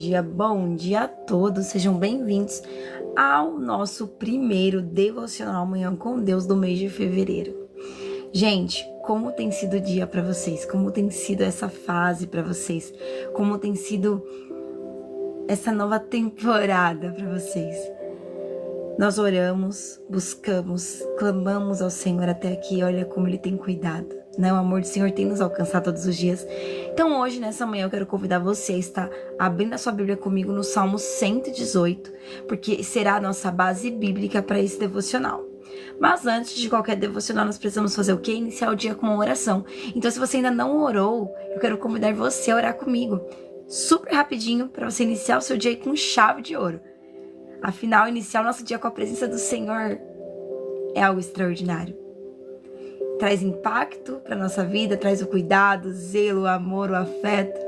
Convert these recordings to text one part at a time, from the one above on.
Bom dia a todos, sejam bem-vindos ao nosso primeiro devocional Manhã com Deus do mês de fevereiro. Gente, como tem sido o dia para vocês? Como tem sido essa fase para vocês? Como tem sido essa nova temporada para vocês? Nós oramos, buscamos, clamamos ao Senhor até aqui, olha como Ele tem cuidado, né? O amor do Senhor tem nos alcançado todos os dias. Então hoje, nessa manhã, eu quero convidar você a estar abrindo a sua Bíblia comigo no Salmo 118, porque será a nossa base bíblica para esse devocional. Mas antes de qualquer devocional, nós precisamos fazer o quê? Iniciar o dia com uma oração. Então se você ainda não orou, eu quero convidar você a orar comigo, super rapidinho, para você iniciar o seu dia com chave de ouro. Afinal, iniciar o nosso dia com a presença do Senhor é algo extraordinário. Traz impacto para nossa vida, traz o cuidado, o zelo, o amor, o afeto.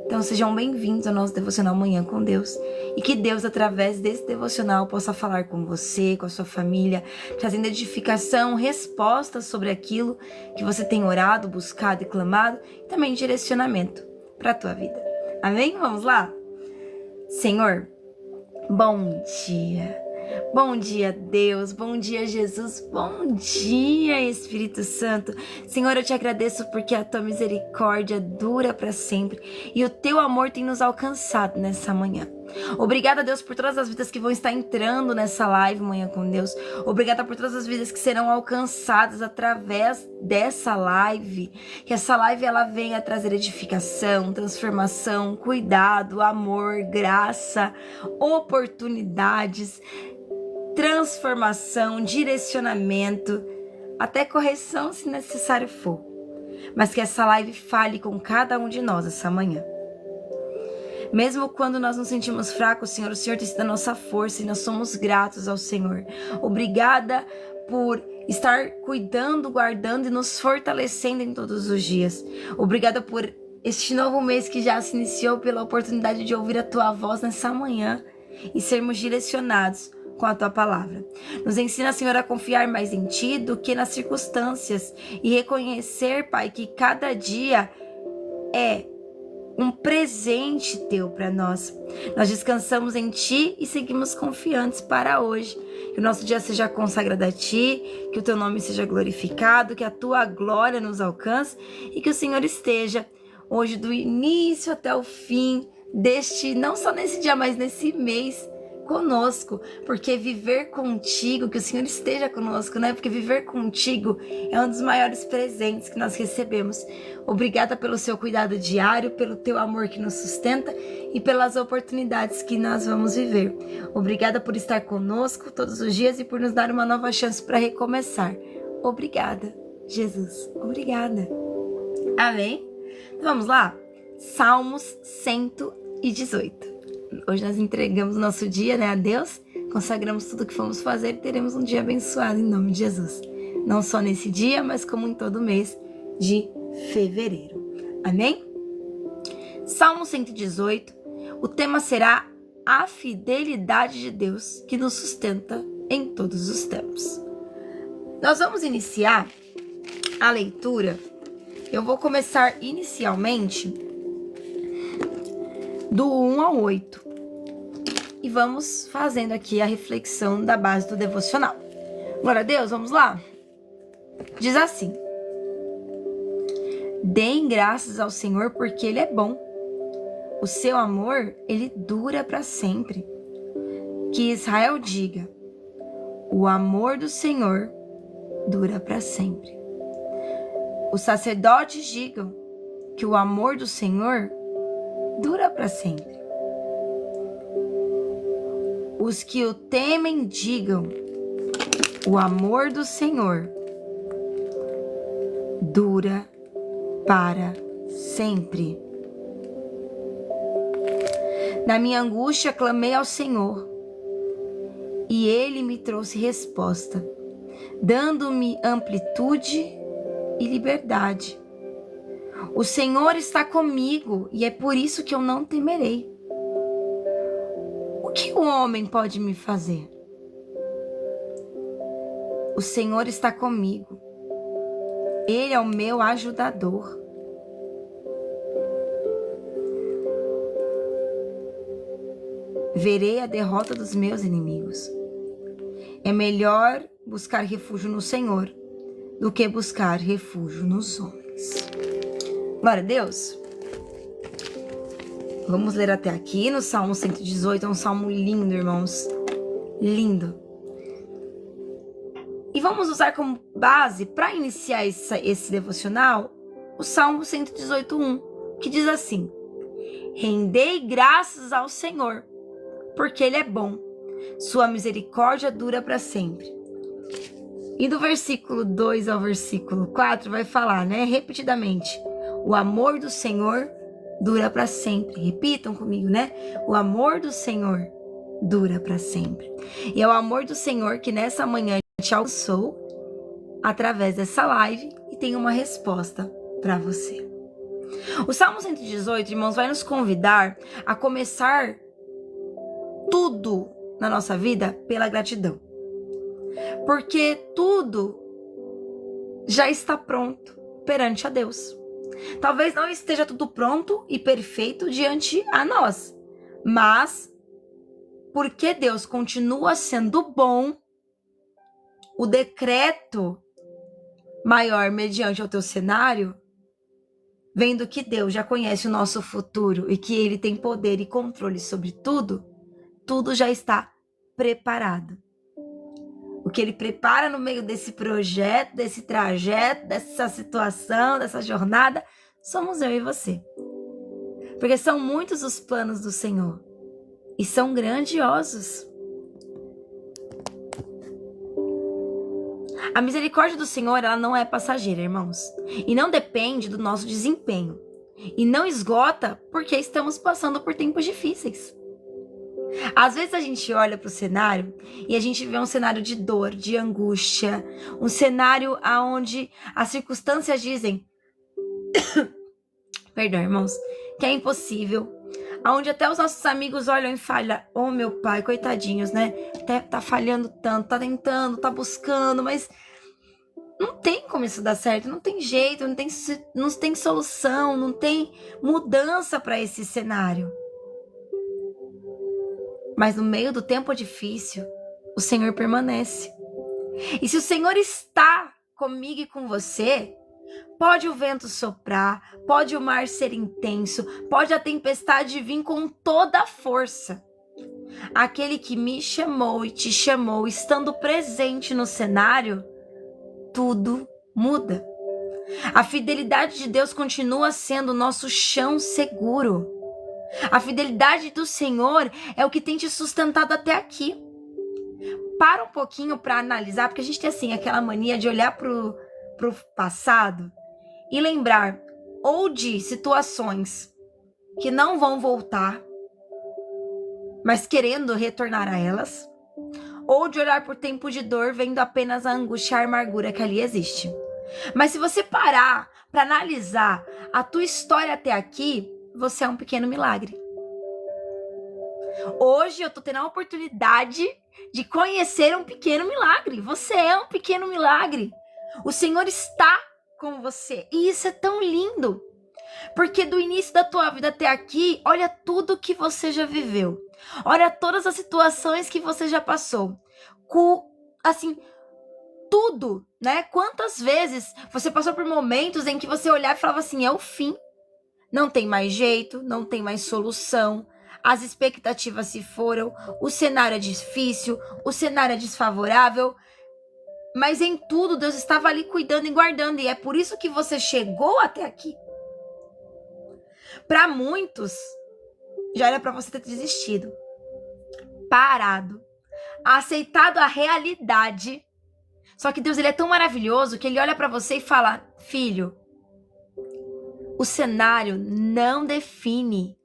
Então sejam bem-vindos ao nosso devocional Manhã com Deus. E que Deus, através desse devocional, possa falar com você, com a sua família, trazendo edificação, respostas sobre aquilo que você tem orado, buscado e clamado, e também direcionamento para a tua vida. Amém? Vamos lá? Senhor, bom dia. Bom dia, Deus. Bom dia, Jesus. Bom dia, Espírito Santo. Senhor, eu te agradeço porque a tua misericórdia dura para sempre e o teu amor tem nos alcançado nessa manhã. Obrigada, Deus, por todas as vidas que vão estar entrando nessa live Manhã com Deus. Obrigada por todas as vidas que serão alcançadas através dessa live. Que essa live ela venha trazer edificação, transformação, cuidado, amor, graça, oportunidades, transformação, direcionamento, até correção se necessário for. Mas que essa live fale com cada um de nós essa manhã. Mesmo quando nós nos sentimos fracos, Senhor, o Senhor tem sido a nossa força e nós somos gratos ao Senhor. Obrigada por estar cuidando, guardando e nos fortalecendo em todos os dias. Obrigada por este novo mês que já se iniciou, pela oportunidade de ouvir a Tua voz nessa manhã e sermos direcionados com a Tua palavra. Nos ensina, Senhor, a confiar mais em Ti do que nas circunstâncias e reconhecer, Pai, que cada dia é um presente Teu para nós. Nós descansamos em Ti e seguimos confiantes para hoje. Que o nosso dia seja consagrado a Ti, que o Teu nome seja glorificado, que a Tua glória nos alcance e que o Senhor esteja hoje do início até o fim deste, não só nesse dia, mas nesse mês, conosco, porque viver contigo, que o Senhor esteja conosco, né? Porque viver contigo é um dos maiores presentes que nós recebemos. Obrigada pelo seu cuidado diário, pelo teu amor que nos sustenta e pelas oportunidades que nós vamos viver. Obrigada por estar conosco todos os dias e por nos dar uma nova chance para recomeçar. Obrigada, Jesus. Obrigada. Amém? Então vamos lá? Salmos 118. Hoje nós entregamos o nosso dia, né, a Deus, consagramos tudo que fomos fazer e teremos um dia abençoado em nome de Jesus. Não só nesse dia, mas como em todo mês de fevereiro. Amém? Salmo 118, o tema será a fidelidade de Deus que nos sustenta em todos os tempos. Nós vamos iniciar a leitura. Eu vou começar inicialmente do 1 ao 8. E vamos fazendo aqui a reflexão da base do devocional. Glória a Deus, vamos lá? Diz assim: deem graças ao Senhor porque Ele é bom. O seu amor, Ele dura para sempre. Que Israel diga: o amor do Senhor dura para sempre. Os sacerdotes digam que o amor do Senhor dura para sempre. Os que o temem digam: o amor do Senhor dura para sempre. Na minha angústia clamei ao Senhor, e Ele me trouxe resposta, dando-me amplitude e liberdade. O Senhor está comigo, e é por isso que eu não temerei. O que o homem pode me fazer? O Senhor está comigo. Ele é o meu ajudador. verei a derrota dos meus inimigos. É melhor buscar refúgio no Senhor do que buscar refúgio nos homens. Glória a Deus. Vamos ler até aqui no Salmo 118, é um salmo lindo, irmãos. Lindo. E vamos usar como base, para iniciar esse devocional, o Salmo 118:1, que diz assim: Rendei graças ao Senhor, porque Ele é bom, sua misericórdia dura para sempre. E do versículo 2 ao versículo 4 vai falar, né, repetidamente, o amor do Senhor dura para sempre. Repitam comigo, né? O amor do Senhor dura para sempre. E é o amor do Senhor que nessa manhã te alcançou através dessa live e tem uma resposta para você. O Salmo 118, irmãos, vai nos convidar a começar tudo na nossa vida pela gratidão. Porque tudo já está pronto perante a Deus. Talvez não esteja tudo pronto e perfeito diante a nós, mas porque Deus continua sendo bom, o decreto maior mediante ao teu cenário, vendo que Deus já conhece o nosso futuro e que Ele tem poder e controle sobre tudo, tudo já está preparado. O que Ele prepara no meio desse projeto, desse trajeto, dessa situação, dessa jornada, somos eu e você. Porque são muitos os planos do Senhor e são grandiosos. A misericórdia do Senhor, ela não é passageira, irmãos. E não depende do nosso desempenho. E não esgota porque estamos passando por tempos difíceis. Às vezes a gente olha para o cenário e a gente vê um cenário de dor, de angústia, um cenário onde as circunstâncias dizem, perdão, irmãos, que é impossível, onde até os nossos amigos olham e falam, oh meu pai, coitadinhos, né? Tá falhando tanto, tá tentando, tá buscando, mas não tem como isso dar certo, não tem jeito, não tem solução, não tem mudança para esse cenário. Mas no meio do tempo difícil, o Senhor permanece. E se o Senhor está comigo e com você, pode o vento soprar, pode o mar ser intenso, pode a tempestade vir com toda a força. Aquele que me chamou e te chamou, estando presente no cenário, tudo muda. A fidelidade de Deus continua sendo o nosso chão seguro. A fidelidade do Senhor é o que tem te sustentado até aqui. Para um pouquinho para analisar, porque a gente tem assim aquela mania de olhar pro passado e lembrar ou de situações que não vão voltar, mas querendo retornar a elas, ou de olhar por tempo de dor, vendo apenas a angústia e a amargura que ali existe. Mas se você parar para analisar a tua história até aqui, você é um pequeno milagre. Hoje eu tô tendo a oportunidade de conhecer um pequeno milagre. Você é um pequeno milagre. O Senhor está com você. E isso é tão lindo. Porque do início da tua vida até aqui, olha tudo que você já viveu. Olha todas as situações que você já passou. Assim, tudo, né? Quantas vezes você passou por momentos em que você olhava e falava assim, é o fim. Não tem mais jeito, não tem mais solução. As expectativas se foram, o cenário é difícil, o cenário é desfavorável. Mas em tudo, Deus estava ali cuidando e guardando. E é por isso que você chegou até aqui. Para muitos, já era para você ter desistido, parado, aceitado a realidade. Só que Deus, ele é tão maravilhoso que ele olha para você e fala, filho, o cenário não define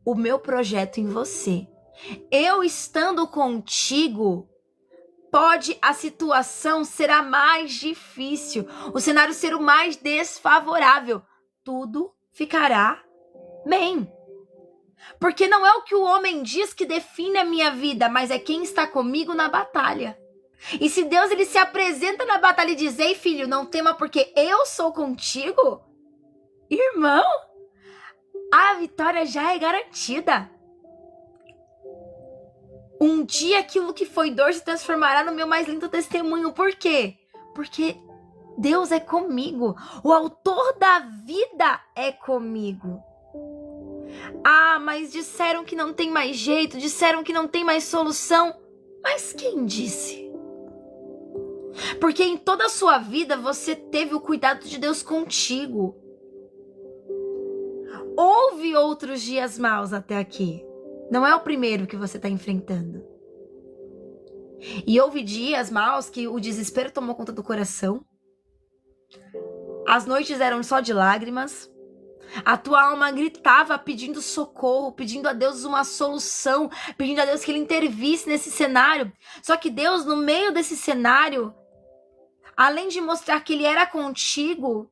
o meu projeto em você. Eu estando contigo, pode a situação ser a mais difícil, o cenário ser o mais desfavorável. Tudo ficará bem. Porque não é o que o homem diz que define a minha vida, mas é quem está comigo na batalha. E se Deus ele se apresenta na batalha e diz, ei filho, não tema porque eu sou contigo, irmão, a vitória já é garantida. Um dia aquilo que foi dor se transformará no meu mais lindo testemunho. Por quê? Porque Deus é comigo. O autor da vida é comigo. Ah, mas disseram que não tem mais jeito, disseram que não tem mais solução. Mas quem disse? Porque em toda a sua vida você teve o cuidado de Deus contigo. Houve outros dias maus até aqui. Não é o primeiro que você está enfrentando. E houve dias maus que o desespero tomou conta do coração. As noites eram só de lágrimas. A tua alma gritava pedindo socorro, pedindo a Deus uma solução, pedindo a Deus que Ele intervisse nesse cenário. Só que Deus, no meio desse cenário, além de mostrar que Ele era contigo,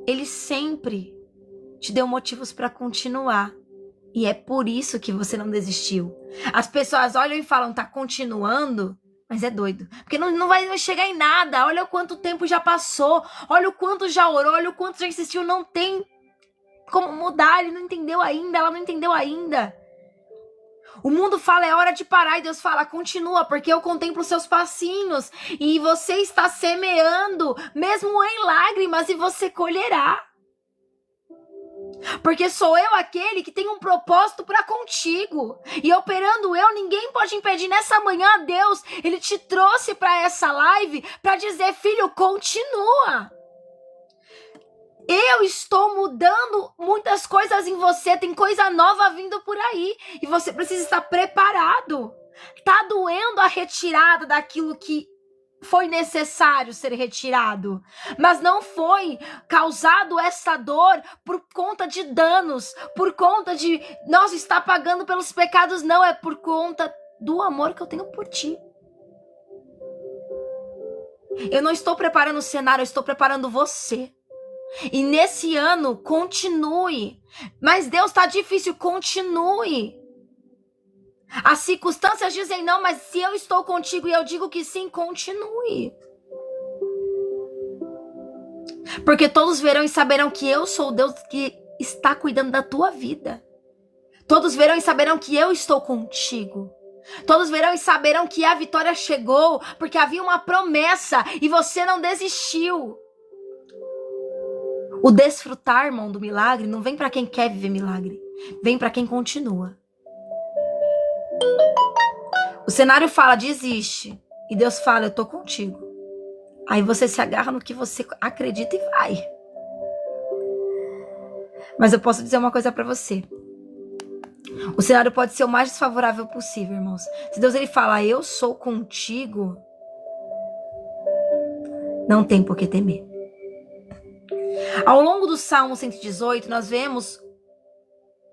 Ele sempre te deu motivos para continuar. E é por isso que você não desistiu. As pessoas olham e falam, tá continuando? Mas é doido. Porque não vai chegar em nada. Olha o quanto tempo já passou. Olha o quanto já orou. Olha o quanto já insistiu. Não tem como mudar. Ele não entendeu ainda. Ela não entendeu ainda. O mundo fala, é hora de parar. E Deus fala, continua, porque eu contemplo os seus passinhos. E você está semeando, mesmo em lágrimas, e você colherá. Porque sou eu aquele que tem um propósito para contigo. E operando eu, ninguém pode impedir. Nessa manhã, Deus, Ele te trouxe para essa live para dizer, filho, continua. Eu estou mudando muitas coisas em você. Tem coisa nova vindo por aí. E você precisa estar preparado. Tá doendo a retirada daquilo que foi necessário ser retirado, mas não foi causado essa dor por conta de danos, por conta de, nossa, está pagando pelos pecados, não, é por conta do amor que eu tenho por ti. Eu não estou preparando o cenário, eu estou preparando você. E nesse ano, continue. Mas Deus, está difícil, continue. As circunstâncias dizem não, mas se eu estou contigo e eu digo que sim, continue. Porque todos verão e saberão que eu sou o Deus que está cuidando da tua vida. Todos verão e saberão que eu estou contigo. Todos verão e saberão que a vitória chegou, porque havia uma promessa e você não desistiu. O desfrutar, irmão, do milagre não vem para quem quer viver milagre, vem para quem continua. O cenário fala, desiste. E Deus fala, eu tô contigo. Aí você se agarra no que você acredita e vai. Mas eu posso dizer uma coisa pra você. O cenário pode ser o mais desfavorável possível, irmãos. Se Deus ele fala, eu sou contigo, não tem por que temer. Ao longo do Salmo 118, nós vemos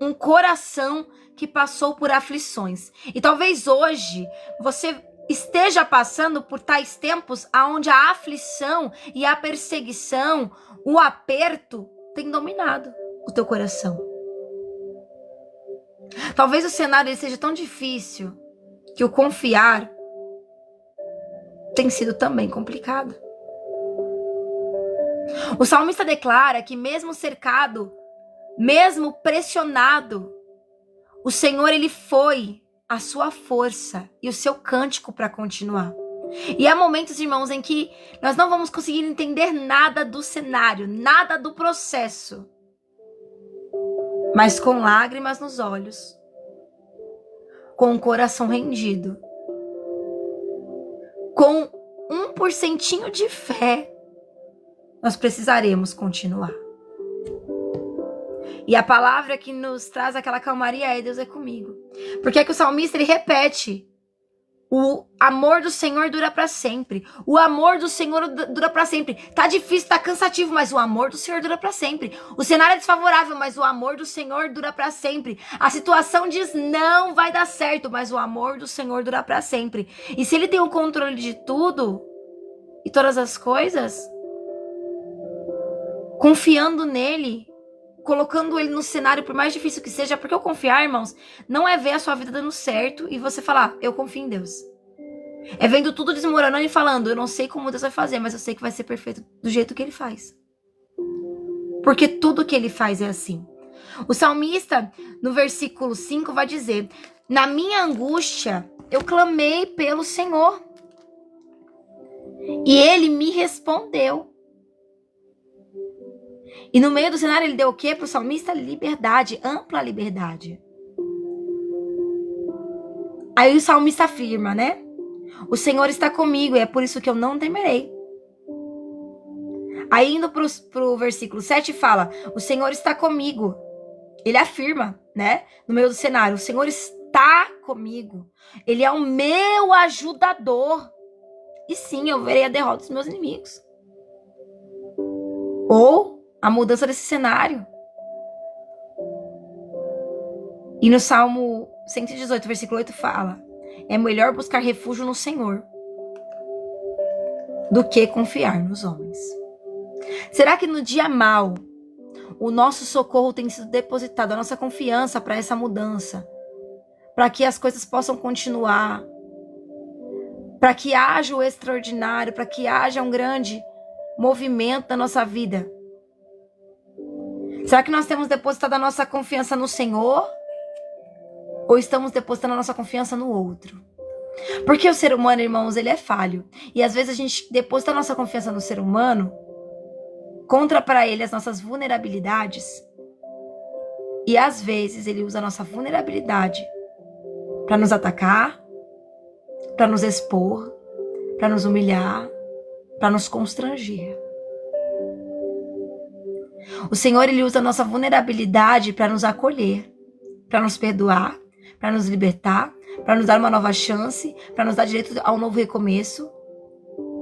um coração que passou por aflições. E talvez hoje você esteja passando por tais tempos onde a aflição e a perseguição, o aperto, tem dominado o teu coração. Talvez o cenário ele seja tão difícil que o confiar tem sido também complicado. O salmista declara que mesmo cercado, mesmo pressionado, o Senhor, Ele foi a sua força e o seu cântico para continuar. E há momentos, irmãos, em que nós não vamos conseguir entender nada do cenário, nada do processo. Mas com lágrimas nos olhos, com o coração rendido, com 1% de fé, nós precisaremos continuar. E a palavra que nos traz aquela calmaria é Deus é comigo. Porque é que o salmista ele repete: o amor do Senhor dura para sempre. O amor do Senhor dura para sempre. Tá difícil, tá cansativo, mas o amor do Senhor dura para sempre. O cenário é desfavorável, mas o amor do Senhor dura para sempre. A situação diz não vai dar certo, mas o amor do Senhor dura para sempre. E se Ele tem o controle de tudo e todas as coisas, confiando nele, colocando ele no cenário, por mais difícil que seja, porque eu confiar, irmãos, não é ver a sua vida dando certo e você falar, eu confio em Deus. É vendo tudo desmoronando e falando, eu não sei como Deus vai fazer, mas eu sei que vai ser perfeito do jeito que Ele faz. Porque tudo que Ele faz é assim. O salmista, no versículo 5, vai dizer: na minha angústia, eu clamei pelo Senhor. E ele me respondeu. E no meio do cenário, ele deu o quê para o salmista? Liberdade, ampla liberdade. Aí o salmista afirma, né? O Senhor está comigo e é por isso que eu não temerei. Aí indo pro versículo 7 fala: o Senhor está comigo. Ele afirma, né? No meio do cenário, o Senhor está comigo. Ele é o meu ajudador. E sim, eu verei a derrota dos meus inimigos. Ou a mudança desse cenário. E no Salmo 118, versículo 8 fala: é melhor buscar refúgio no Senhor do que confiar nos homens. Será que no dia mau, o nosso socorro tem sido depositado, a nossa confiança para essa mudança, para que as coisas possam continuar, para que haja o extraordinário, para que haja um grande movimento na nossa vida? Será que nós temos depositado a nossa confiança no Senhor? Ou estamos depositando a nossa confiança no outro? Porque o ser humano, irmãos, ele é falho. E às vezes a gente deposita a nossa confiança no ser humano, contra para ele as nossas vulnerabilidades. E às vezes ele usa a nossa vulnerabilidade para nos atacar, para nos expor, para nos humilhar, para nos constranger. O Senhor, ele usa a nossa vulnerabilidade para nos acolher, para nos perdoar, para nos libertar, para nos dar uma nova chance, para nos dar direito a um novo recomeço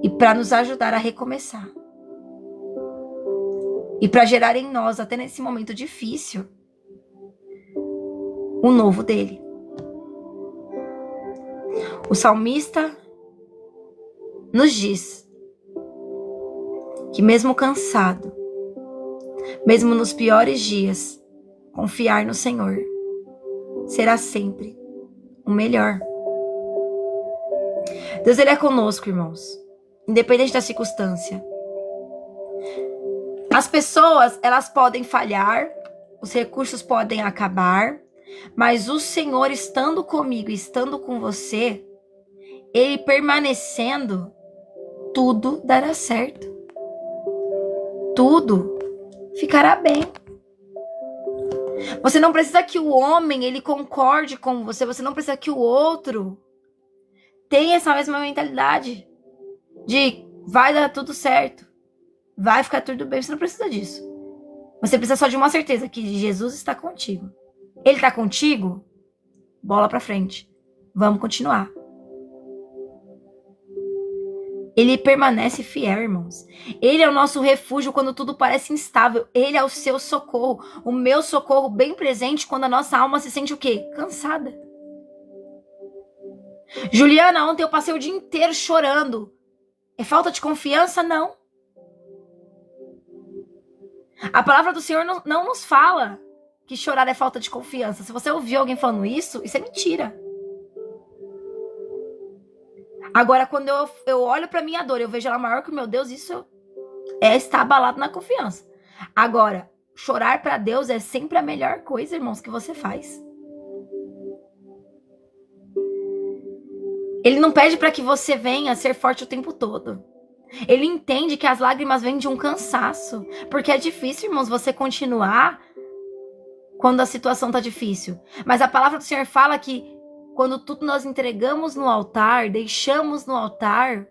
e para nos ajudar a recomeçar. E para gerar em nós, até nesse momento difícil, o novo dele. O salmista nos diz que mesmo cansado, mesmo nos piores dias, confiar no Senhor será sempre o melhor. Deus, ele é conosco, irmãos, independente da circunstância. As pessoas, elas podem falhar, os recursos podem acabar, mas o Senhor estando comigo, estando com você, ele permanecendo, tudo dará certo. Tudo ficará bem. Você não precisa que o homem, ele concorde com você. Você não precisa que o outro tenha essa mesma mentalidade de vai dar tudo certo, vai ficar tudo bem. Você não precisa disso. Você precisa só de uma certeza, que Jesus está contigo. Ele está contigo? Bola pra frente. Vamos continuar. Ele permanece fiel, irmãos. Ele é o nosso refúgio quando tudo parece instável. Ele é o seu socorro. O meu socorro bem presente quando a nossa alma se sente o quê? Cansada. Juliana, ontem eu passei o dia inteiro chorando. É falta de confiança? Não. A palavra do Senhor não nos fala que chorar é falta de confiança. Se você ouviu alguém falando isso é mentira. Agora, quando eu olho pra minha dor, eu vejo ela maior que o meu Deus, isso é estar abalado na confiança. Agora, chorar pra Deus é sempre a melhor coisa, irmãos, que você faz. Ele não pede pra que você venha ser forte o tempo todo. Ele entende que as lágrimas vêm de um cansaço. Porque é difícil, irmãos, você continuar quando a situação tá difícil. Mas a palavra do Senhor fala que quando tudo nós entregamos no altar, deixamos no altar,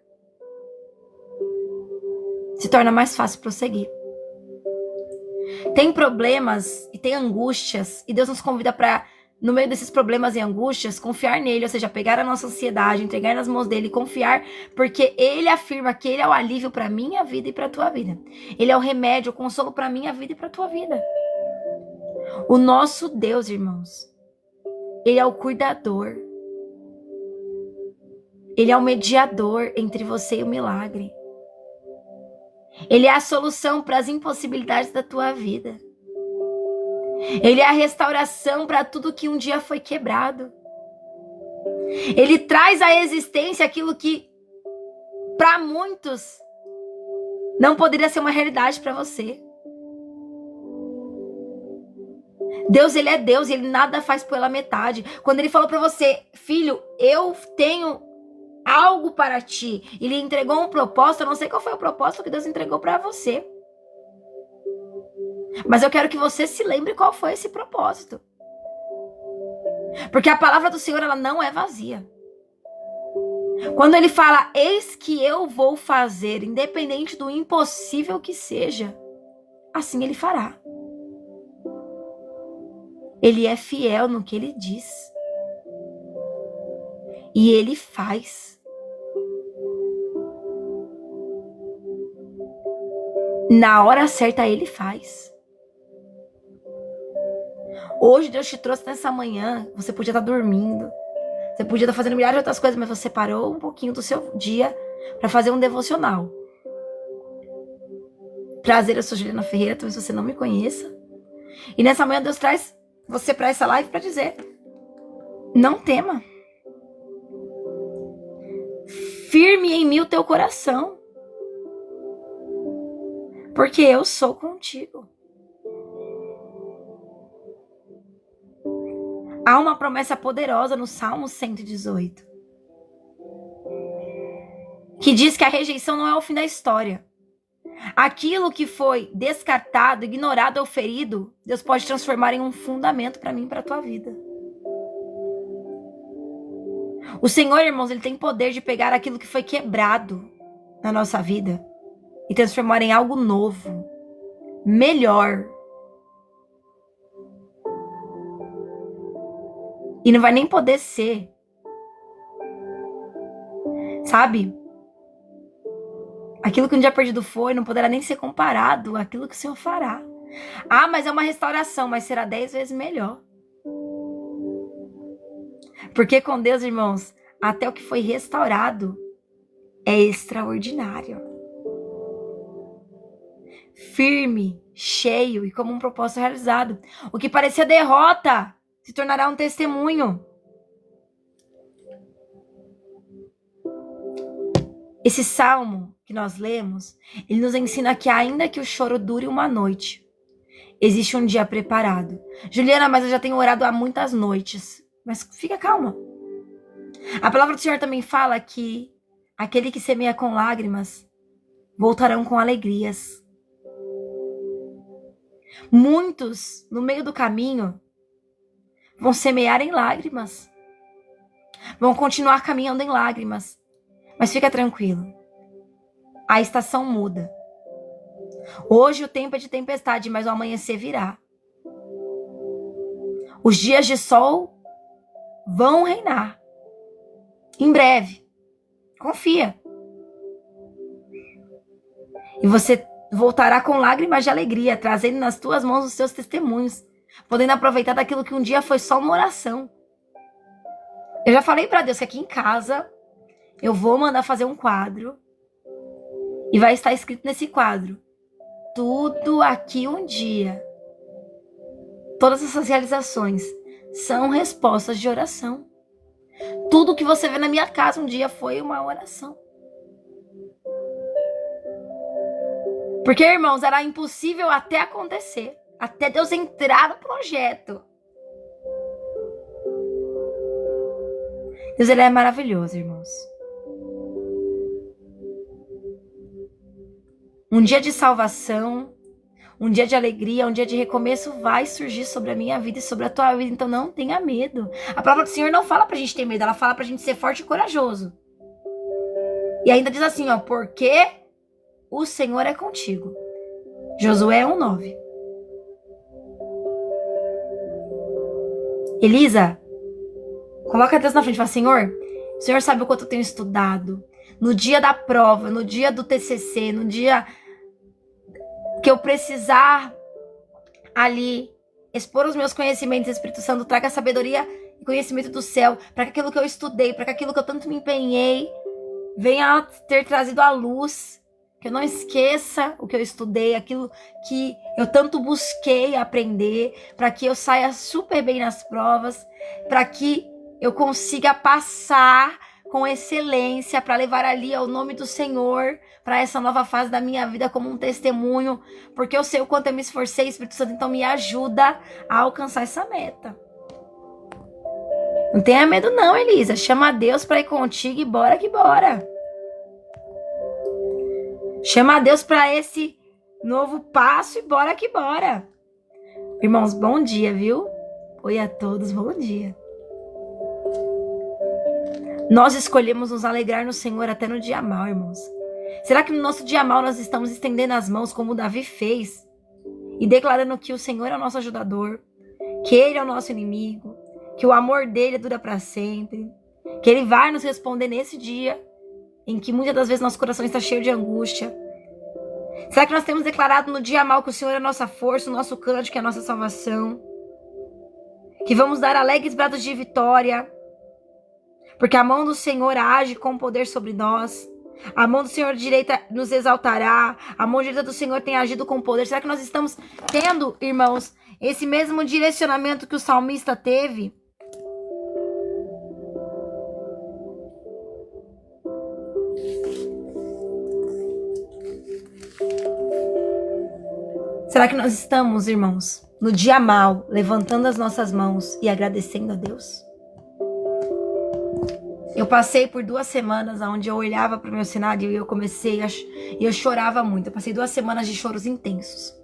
se torna mais fácil prosseguir. Tem problemas e tem angústias, e Deus nos convida para, no meio desses problemas e angústias, confiar nele, ou seja, pegar a nossa ansiedade, entregar nas mãos dele e confiar, porque ele afirma que ele é o alívio para minha vida e para tua vida. Ele é o remédio, o consolo para minha vida e para tua vida. O nosso Deus, irmãos, ele é o cuidador. Ele é o mediador entre você e o milagre. Ele é a solução para as impossibilidades da tua vida. Ele é a restauração para tudo que um dia foi quebrado. Ele traz à existência aquilo que, para muitos, não poderia ser uma realidade para você. Deus, ele é Deus e ele nada faz pela metade. Quando ele falou para você, filho, eu tenho algo para ti, ele entregou um propósito, eu não sei qual foi o propósito que Deus entregou para você. Mas eu quero que você se lembre qual foi esse propósito. Porque a palavra do Senhor, ela não é vazia. Quando ele fala, eis que eu vou fazer, independente do impossível que seja, assim ele fará. Ele é fiel no que ele diz. E ele faz. Na hora certa, ele faz. Hoje Deus te trouxe nessa manhã, você podia estar dormindo, você podia estar fazendo milhares de outras coisas, mas você parou um pouquinho do seu dia para fazer um devocional. Prazer, eu sou Juliana Ferreira, talvez você não me conheça. E nessa manhã Deus traz você para essa live para dizer, não tema. Firme em mim o teu coração, porque eu sou contigo. Há uma promessa poderosa no Salmo 118, que diz que a rejeição não é o fim da história. Aquilo que foi descartado, ignorado ou ferido, Deus pode transformar em um fundamento para mim e para a tua vida. O Senhor, irmãos, ele tem poder de pegar aquilo que foi quebrado na nossa vida e transformar em algo novo, melhor. E não vai nem poder ser. Sabe? Aquilo que um dia perdido foi, não poderá nem ser comparado àquilo que o Senhor fará. Ah, mas é uma restauração, mas será 10 vezes melhor. Porque com Deus, irmãos, até o que foi restaurado é extraordinário. Firme, cheio e como um propósito realizado. O que parecia derrota se tornará um testemunho. Esse salmo que nós lemos, ele nos ensina que ainda que o choro dure uma noite, existe um dia preparado. Juliana, mas eu já tenho orado há muitas noites. Mas fica calma. A palavra do Senhor também fala que aquele que semeia com lágrimas voltarão com alegrias. Muitos, no meio do caminho, vão semear em lágrimas. Vão continuar caminhando em lágrimas. Mas fica tranquilo. A estação muda. Hoje o tempo é de tempestade, mas o amanhecer virá. Os dias de sol vão reinar. Em breve. Confia. E você voltará com lágrimas de alegria, trazendo nas tuas mãos os seus testemunhos, podendo aproveitar daquilo que um dia foi só uma oração. Eu já falei para Deus que aqui em casa eu vou mandar fazer um quadro e vai estar escrito nesse quadro: tudo aqui um dia, todas essas realizações são respostas de oração. Tudo que você vê na minha casa um dia foi uma oração. Porque, irmãos, era impossível até acontecer, até Deus entrar no projeto. Deus, ele é maravilhoso, irmãos. Um dia de salvação, um dia de alegria, um dia de recomeço vai surgir sobre a minha vida e sobre a tua vida, então não tenha medo. A palavra do Senhor não fala pra gente ter medo, ela fala pra gente ser forte e corajoso. E ainda diz assim, ó, porque o Senhor é contigo. Josué 1:9. Elisa, coloca Deus na frente e fala: Senhor, o Senhor sabe o quanto eu tenho estudado. No dia da prova, no dia do TCC, no dia que eu precisar ali expor os meus conhecimentos, Espírito Santo, traga sabedoria e conhecimento do céu, para que aquilo que eu estudei, para que aquilo que eu tanto me empenhei, venha ter trazido à luz, que eu não esqueça o que eu estudei, aquilo que eu tanto busquei aprender, para que eu saia super bem nas provas, para que eu consiga passar com excelência, para levar ali o nome do Senhor para essa nova fase da minha vida como um testemunho, porque eu sei o quanto eu me esforcei, Espírito Santo, então me ajuda a alcançar essa meta. Não tenha medo não, Elisa, chama Deus para ir contigo e bora que bora. Chama Deus para esse novo passo e bora que bora. Irmãos, bom dia, viu? Oi a todos, bom dia. Nós escolhemos nos alegrar no Senhor até no dia mal, irmãos. Será que no nosso dia mal nós estamos estendendo as mãos como Davi fez? E declarando que o Senhor é o nosso ajudador, que Ele é o nosso inimigo, que o amor dele dura para sempre, que Ele vai nos responder nesse dia em que muitas das vezes nosso coração está cheio de angústia. Será que nós temos declarado no dia mal que o Senhor é a nossa força, o nosso cântico, que é a nossa salvação? Que vamos dar alegres brados de vitória, porque a mão do Senhor age com poder sobre nós. A mão do Senhor direita nos exaltará. A mão direita do Senhor tem agido com poder. Será que nós estamos tendo, irmãos, esse mesmo direcionamento que o salmista teve? Será que nós estamos, irmãos, no dia mal, levantando as nossas mãos e agradecendo a Deus? Eu passei por 2 semanas onde eu olhava para o meu cenário e eu chorava muito. Eu passei 2 semanas de choros intensos.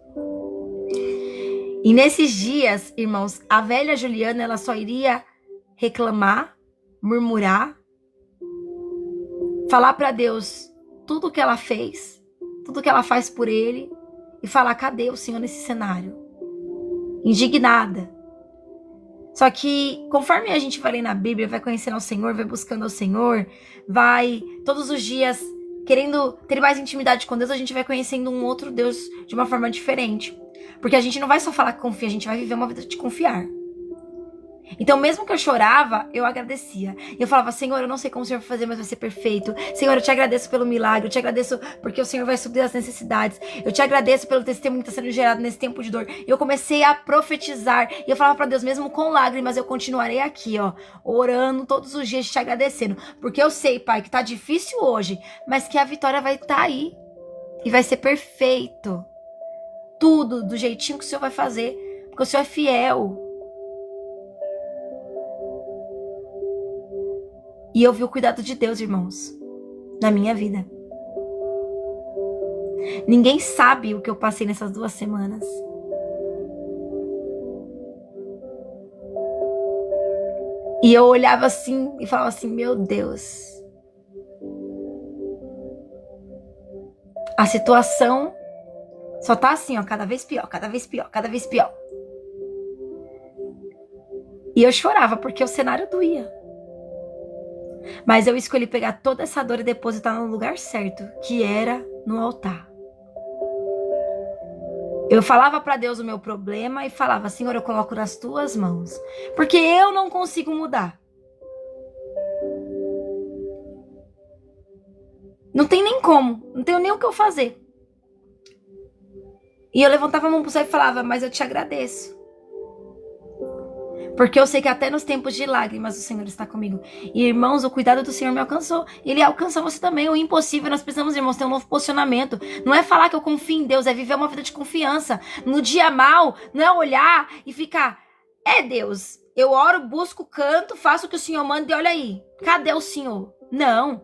E nesses dias, irmãos, a velha Juliana, ela só iria reclamar, murmurar, falar para Deus tudo o que ela fez, tudo que ela faz por Ele e falar, cadê o Senhor nesse cenário? Indignada. Só que, conforme a gente vai ler na Bíblia, vai conhecendo ao Senhor, vai buscando ao Senhor, vai todos os dias querendo ter mais intimidade com Deus, a gente vai conhecendo um outro Deus de uma forma diferente. Porque a gente não vai só falar que confia, a gente vai viver uma vida de confiar. Então, mesmo que eu chorava, eu agradecia. E eu falava, Senhor, eu não sei como o Senhor vai fazer, mas vai ser perfeito. Senhor, eu te agradeço pelo milagre, eu te agradeço porque o Senhor vai suprir as necessidades. Eu te agradeço pelo testemunho que está sendo gerado nesse tempo de dor. E eu comecei a profetizar. E eu falava para Deus, mesmo com lágrimas, eu continuarei aqui, ó, orando todos os dias, te agradecendo. Porque eu sei, Pai, que tá difícil hoje, mas que a vitória vai estar aí. E vai ser perfeito. Tudo do jeitinho que o Senhor vai fazer. Porque o Senhor é fiel. E eu vi o cuidado de Deus, irmãos, na minha vida. Ninguém sabe o que eu passei nessas 2 semanas. E eu olhava assim e falava assim, meu Deus. A situação só tá assim, ó, cada vez pior, cada vez pior, cada vez pior. E eu chorava porque o cenário doía. Mas eu escolhi pegar toda essa dor e depositar no lugar certo, que era no altar. Eu falava para Deus o meu problema e falava, Senhor, eu coloco nas tuas mãos. Porque eu não consigo mudar. Não tem nem como, não tenho nem o que eu fazer. E eu levantava a mão pro céu e falava, mas eu te agradeço. Porque eu sei que até nos tempos de lágrimas o Senhor está comigo. E, irmãos, o cuidado do Senhor me alcançou. Ele alcança você também. O impossível, nós precisamos, irmãos, ter um novo posicionamento. Não é falar que eu confio em Deus, é viver uma vida de confiança. No dia mal, não é olhar e ficar, é Deus, eu oro, busco, canto, faço o que o Senhor manda e olha aí. Cadê o Senhor? Não.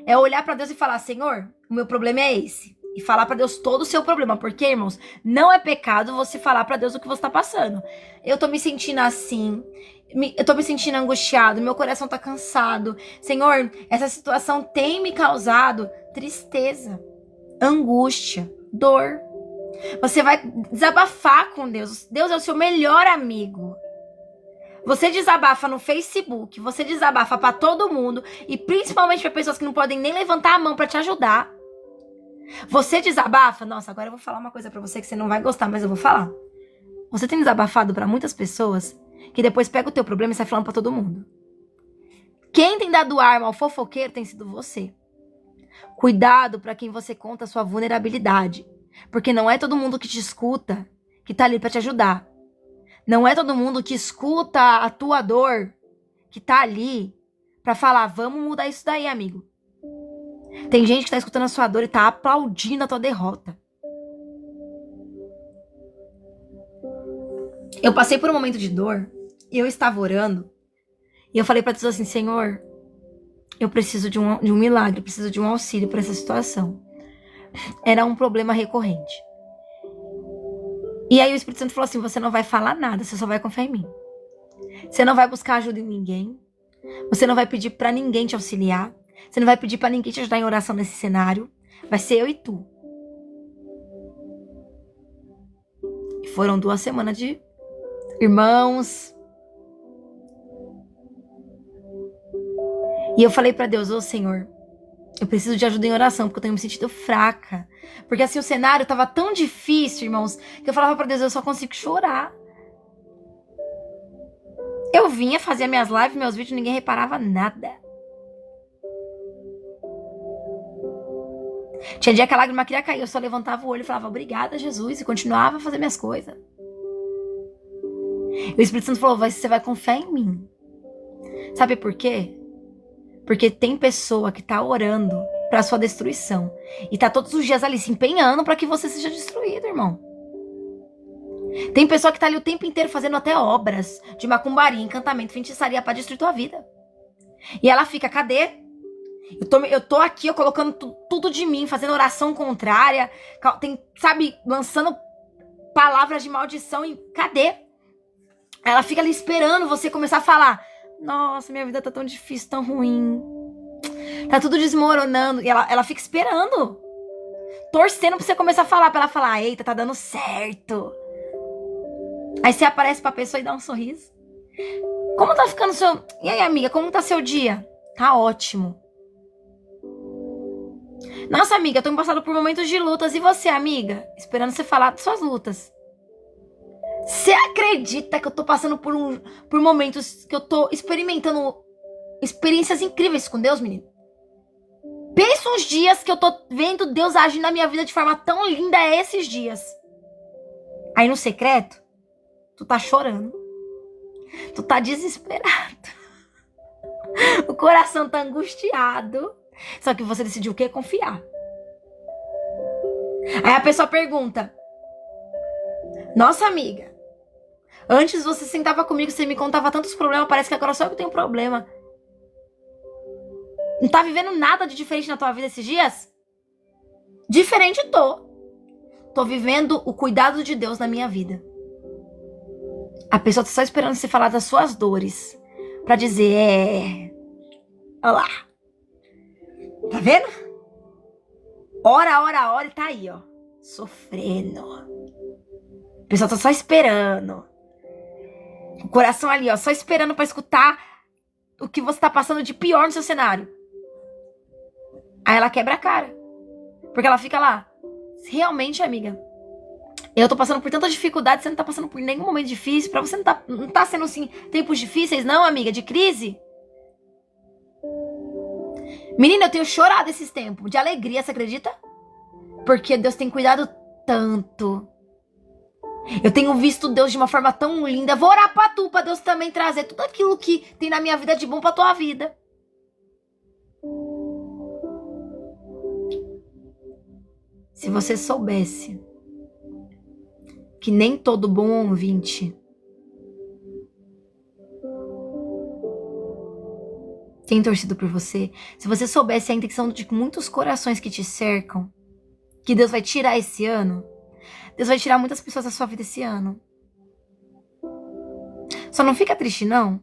É olhar para Deus e falar, Senhor, o meu problema é esse. E falar para Deus todo o seu problema. Porque, irmãos, não é pecado você falar para Deus o que você tá passando. Eu tô me sentindo assim. Eu tô me sentindo angustiado. Meu coração tá cansado. Senhor, essa situação tem me causado tristeza, angústia, dor. Você vai desabafar com Deus. Deus é o seu melhor amigo. Você desabafa no Facebook. Você desabafa para todo mundo. E principalmente para pessoas que não podem nem levantar a mão para te ajudar. Você desabafa? Nossa, agora eu vou falar uma coisa pra você que você não vai gostar, mas eu vou falar. Você tem desabafado pra muitas pessoas que depois pega o teu problema e sai falando pra todo mundo. Quem tem dado arma ao fofoqueiro tem sido você. Cuidado pra quem você conta a sua vulnerabilidade. Porque não é todo mundo que te escuta que tá ali pra te ajudar. Não é todo mundo que escuta a tua dor que tá ali pra falar, vamos mudar isso daí, amigo. Tem gente que tá escutando a sua dor e tá aplaudindo a tua derrota. Eu passei por um momento de dor e eu estava orando e eu falei pra Deus assim, Senhor, eu preciso de um milagre, preciso de um auxílio para essa situação. Era um problema recorrente. E aí o Espírito Santo falou assim, você não vai falar nada, você só vai confiar em mim. Você não vai buscar ajuda em ninguém. Você não vai pedir pra ninguém te auxiliar. Você não vai pedir pra ninguém te ajudar em oração nesse cenário. Vai ser eu e tu. E foram 2 semanas de irmãos. E eu falei pra Deus, ô Senhor, eu preciso de ajuda em oração, porque eu tenho me sentido fraca. Porque assim, o cenário tava tão difícil, irmãos, que eu falava pra Deus, eu só consigo chorar. Eu vinha, fazia minhas lives, meus vídeos, ninguém reparava nada. Tinha dia que a lágrima queria cair, eu só levantava o olho e falava, obrigada, Jesus, e continuava a fazer minhas coisas. E o Espírito Santo falou, você vai confiar em mim. Sabe por quê? Porque tem pessoa que tá orando pra sua destruição. E tá todos os dias ali se empenhando pra que você seja destruído, irmão. Tem pessoa que tá ali o tempo inteiro fazendo até obras de macumbaria, encantamento, feitiçaria pra destruir tua vida. E ela fica, cadê? Eu tô aqui, eu colocando tudo de mim, fazendo oração contrária, sabe, lançando palavras de maldição e cadê? Ela fica ali esperando você começar a falar. Nossa, minha vida tá tão difícil, tão ruim. Tá tudo desmoronando. E ela fica esperando. Torcendo pra você começar a falar. Pra ela falar, eita, tá dando certo. Aí você aparece pra pessoa e dá um sorriso. Como tá ficando seu... E aí, amiga, como tá seu dia? Tá ótimo. Nossa, amiga, eu tô passando por momentos de lutas. E você, amiga? Esperando você falar das suas lutas. Você acredita que eu tô passando por momentos que eu tô experimentando experiências incríveis com Deus, menino? Pensa uns dias que eu tô vendo Deus agir na minha vida de forma tão linda, esses dias. Aí no secreto, tu tá chorando. Tu tá desesperado. O coração tá angustiado. Só que você decidiu o quê? Confiar. Aí a pessoa pergunta, nossa, amiga, antes você sentava comigo, você me contava tantos problemas, parece que agora só eu que tenho problema. Não tá vivendo nada de diferente na tua vida esses dias? Diferente tô. Tô vivendo o cuidado de Deus na minha vida. A pessoa tá só esperando você falar das suas dores. Pra dizer, olha lá. Tá vendo? Ora e tá aí, ó. Sofrendo. A pessoa tá só esperando. O coração ali, ó, só esperando pra escutar o que você tá passando de pior no seu cenário. Aí ela quebra a cara. Porque ela fica lá. Realmente, amiga, eu tô passando por tanta dificuldade, você não tá passando por nenhum momento difícil. Pra você não tá sendo assim, tempos difíceis, não, amiga, de crise. Menina, eu tenho chorado esses tempos de alegria, você acredita? Porque Deus tem cuidado tanto. Eu tenho visto Deus de uma forma tão linda. Vou orar pra tu, pra Deus também trazer tudo aquilo que tem na minha vida de bom pra tua vida. Se você soubesse que nem todo bom ouvinte tem torcido por você, se você soubesse a intenção de muitos corações que te cercam, que Deus vai tirar esse ano, Deus vai tirar muitas pessoas da sua vida esse ano. Só não fica triste, não.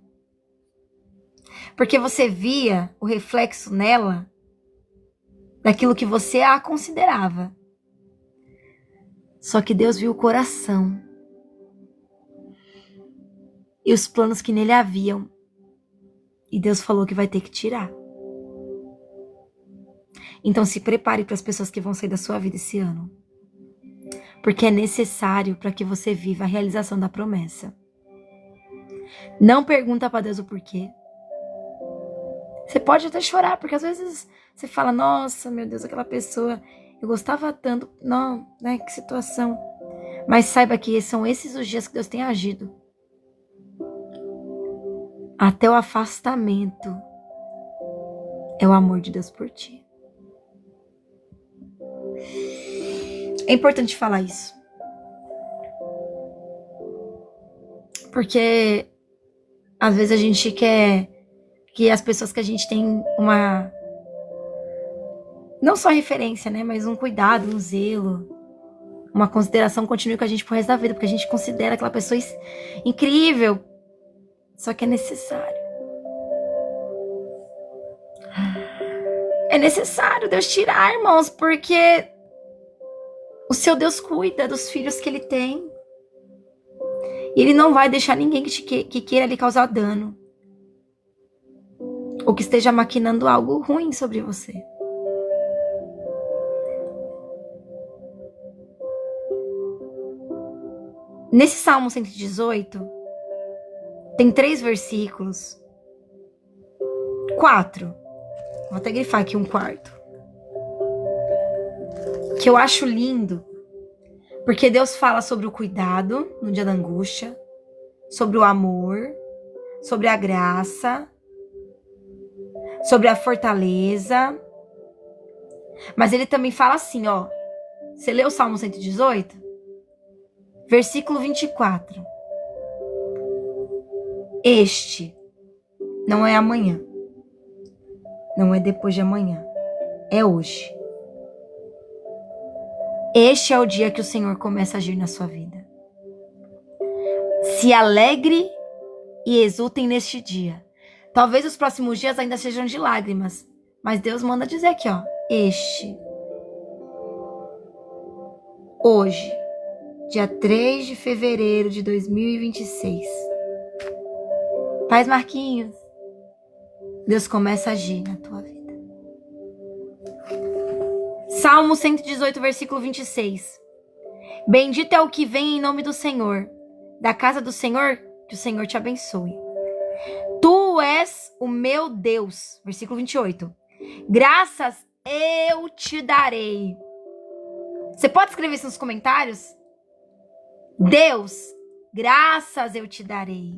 Porque você via o reflexo nela daquilo que você a considerava. Só que Deus viu o coração e os planos que nele haviam. E Deus falou que vai ter que tirar. Então se prepare para as pessoas que vão sair da sua vida esse ano. Porque é necessário para que você viva a realização da promessa. Não pergunta para Deus o porquê. Você pode até chorar, porque às vezes você fala, nossa, meu Deus, aquela pessoa, eu gostava tanto. Não, né, que situação. Mas saiba que são esses os dias que Deus tem agido. Até o afastamento é o amor de Deus por ti. É importante falar isso. Porque às vezes a gente quer que as pessoas que a gente tem uma... não só referência, né? Mas um cuidado, um zelo, uma consideração continue com a gente pro resto da vida. Porque a gente considera aquela pessoa incrível. Só que é necessário. É necessário Deus tirar, irmãos. Porque o seu Deus cuida dos filhos que Ele tem. E Ele não vai deixar ninguém que queira lhe causar dano. Ou que esteja maquinando algo ruim sobre você. Nesse Salmo 118, tem 3 versículos. 4. Vou até grifar aqui um quarto. Que eu acho lindo. Porque Deus fala sobre o cuidado no dia da angústia. Sobre o amor. Sobre a graça. Sobre a fortaleza. Mas ele também fala assim, ó. Você leu o Salmo 118? Versículo 24. Este não é amanhã. Não é depois de amanhã. É hoje. Este é o dia que o Senhor começa a agir na sua vida. Se alegre e exultem neste dia. Talvez os próximos dias ainda sejam de lágrimas. Mas Deus manda dizer aqui, ó. Hoje, dia 3 de fevereiro de 2026. Paz, Marquinhos. Deus começa a agir na tua vida. Salmo 118, versículo 26. Bendito é o que vem em nome do Senhor. Da casa do Senhor, que o Senhor te abençoe. Tu és o meu Deus. Versículo 28. Graças eu te darei. Você pode escrever isso nos comentários? Deus, graças eu te darei.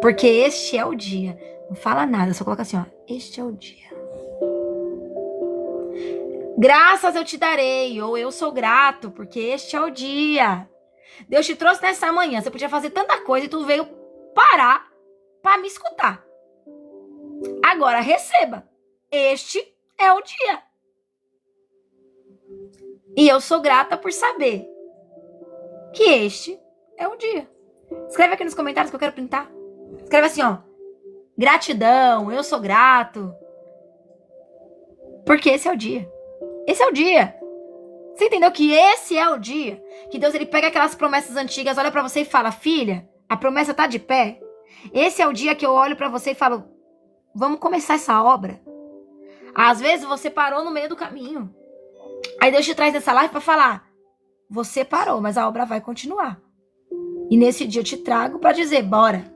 Porque este é o dia. Não fala nada, só coloca assim, ó. Este é o dia. Graças eu te darei, ou eu sou grato, porque este é o dia. Deus te trouxe nessa manhã. Você podia fazer tanta coisa e tu veio parar para me escutar. Agora receba. Este é o dia. E eu sou grata por saber que este é o dia. Escreve aqui nos comentários que eu quero printar. Escreve assim, ó. Gratidão, eu sou grato. Porque esse é o dia. Esse é o dia. Você entendeu que esse é o dia? Que Deus, ele pega aquelas promessas antigas, olha pra você e fala, filha, a promessa tá de pé. Esse é o dia que eu olho pra você e falo, vamos começar essa obra. Às vezes você parou no meio do caminho. Aí Deus te traz nessa live pra falar, você parou, mas a obra vai continuar. E nesse dia eu te trago pra dizer, bora.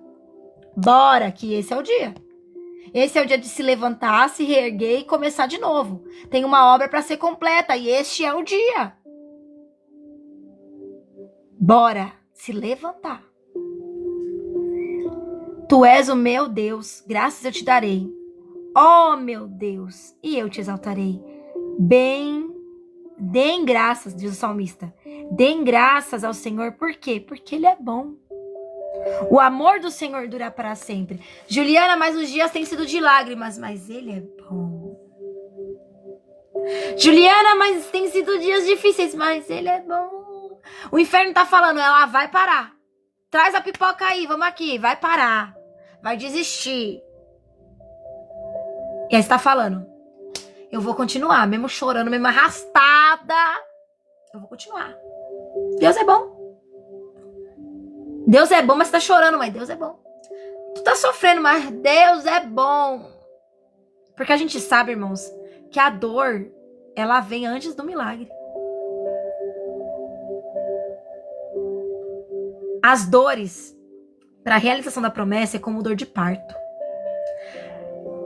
Bora, que esse é o dia. Esse é o dia de se levantar, se reerguer e começar de novo. Tem uma obra para ser completa e este é o dia. Bora se levantar. Tu és o meu Deus, graças eu te darei. Ó meu Deus, e eu te exaltarei. Deem graças, diz o salmista. Deem graças ao Senhor, por quê? Porque Ele é bom. O amor do Senhor dura para sempre. Juliana, mas os dias têm sido de lágrimas, mas Ele é bom. Juliana, mas tem sido dias difíceis, mas Ele é bom. O inferno tá falando, ela vai parar. Traz a pipoca aí, vamos aqui, vai parar. Vai desistir. E aí está falando, eu vou continuar, mesmo chorando, mesmo arrastada. Eu vou continuar. Deus é bom. Deus é bom, mas você tá chorando, mas Deus é bom. Tu tá sofrendo, mas Deus é bom. Porque a gente sabe, irmãos, que a dor, ela vem antes do milagre. As dores para a realização da promessa é como dor de parto.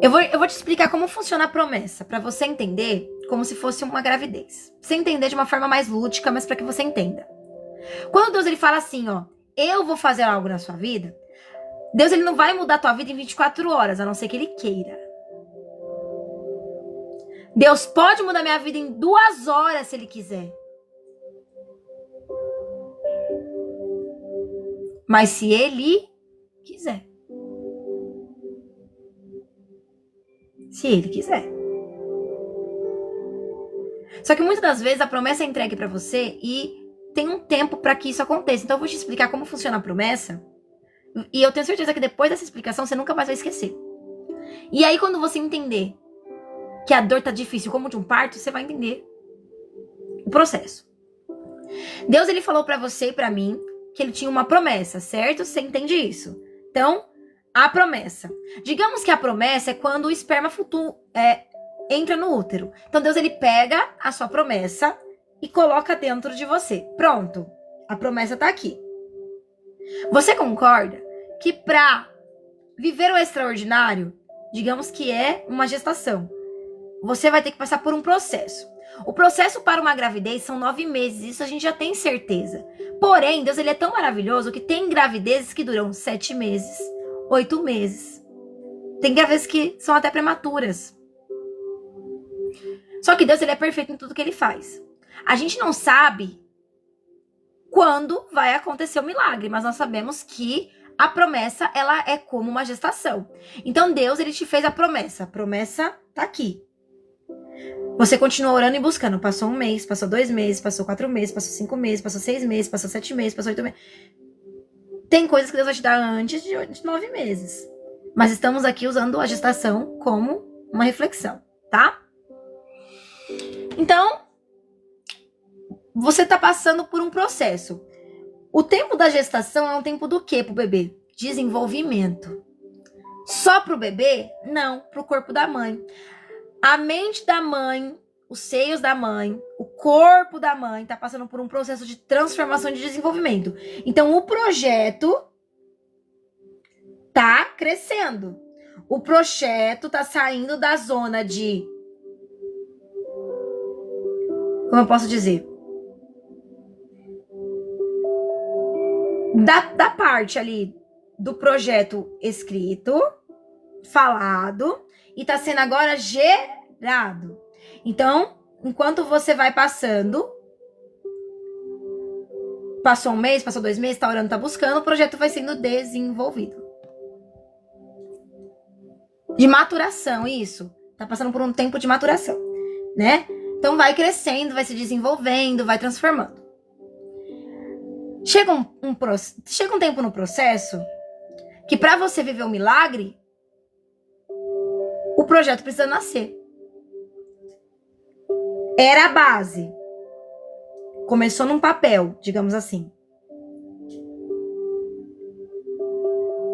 Eu vou te explicar como funciona a promessa, para você entender como se fosse uma gravidez. Você entender de uma forma mais lúdica, mas para que você entenda. Quando Deus ele fala assim, ó, eu vou fazer algo na sua vida, Deus ele não vai mudar a tua vida em 24 horas, a não ser que Ele queira. Deus pode mudar minha vida em 2 horas se Ele quiser. Mas se Ele quiser. Se Ele quiser. Só que muitas das vezes a promessa é entregue para você e tem um tempo para que isso aconteça. Então eu vou te explicar como funciona a promessa. E eu tenho certeza que depois dessa explicação você nunca mais vai esquecer. E aí quando você entender que a dor tá difícil como de um parto, você vai entender o processo. Deus, ele falou para você e para mim que ele tinha uma promessa, certo? Você entende isso? Então, a promessa. Digamos que a promessa é quando o esperma entra no útero. Então Deus, ele pega a sua promessa e coloca dentro de você. Pronto. A promessa tá aqui. Você concorda que para viver o extraordinário, digamos que é uma gestação, você vai ter que passar por um processo. O processo para uma gravidez são 9 meses, isso a gente já tem certeza. Porém, Deus, ele é tão maravilhoso que tem gravidezes que duram 7 meses, 8 meses. Tem gravidezes que são até prematuras. Só que Deus, ele é perfeito em tudo que ele faz. A gente não sabe quando vai acontecer o milagre, mas nós sabemos que a promessa, ela é como uma gestação. Então Deus, ele te fez a promessa. A promessa tá aqui. Você continua orando e buscando. Passou 1 mês, passou 2 meses, passou 4 meses, passou 5 meses, passou 6 meses, passou 7 meses, passou 8 meses. Tem coisas que Deus vai te dar antes de 9 meses. Mas estamos aqui usando a gestação como uma reflexão, tá? Então, você tá passando por um processo. O tempo da gestação é um tempo do quê pro bebê? Desenvolvimento. Só pro bebê? Não, pro corpo da mãe. A mente da mãe, os seios da mãe, o corpo da mãe tá passando por um processo de transformação e de desenvolvimento. Então, o projeto tá crescendo. O projeto tá saindo da zona de... Como eu posso dizer? Da parte ali do projeto escrito, falado, e tá sendo agora gerado. Então, enquanto você vai passando, passou 1 mês, passou 2 meses, tá orando, tá buscando, o projeto vai sendo desenvolvido. De maturação, isso. Tá passando por um tempo de maturação, né? Então vai crescendo, vai se desenvolvendo, vai transformando. Chega um tempo no processo que para você viver o milagre, o projeto precisa nascer. Era a base. Começou num papel, digamos assim.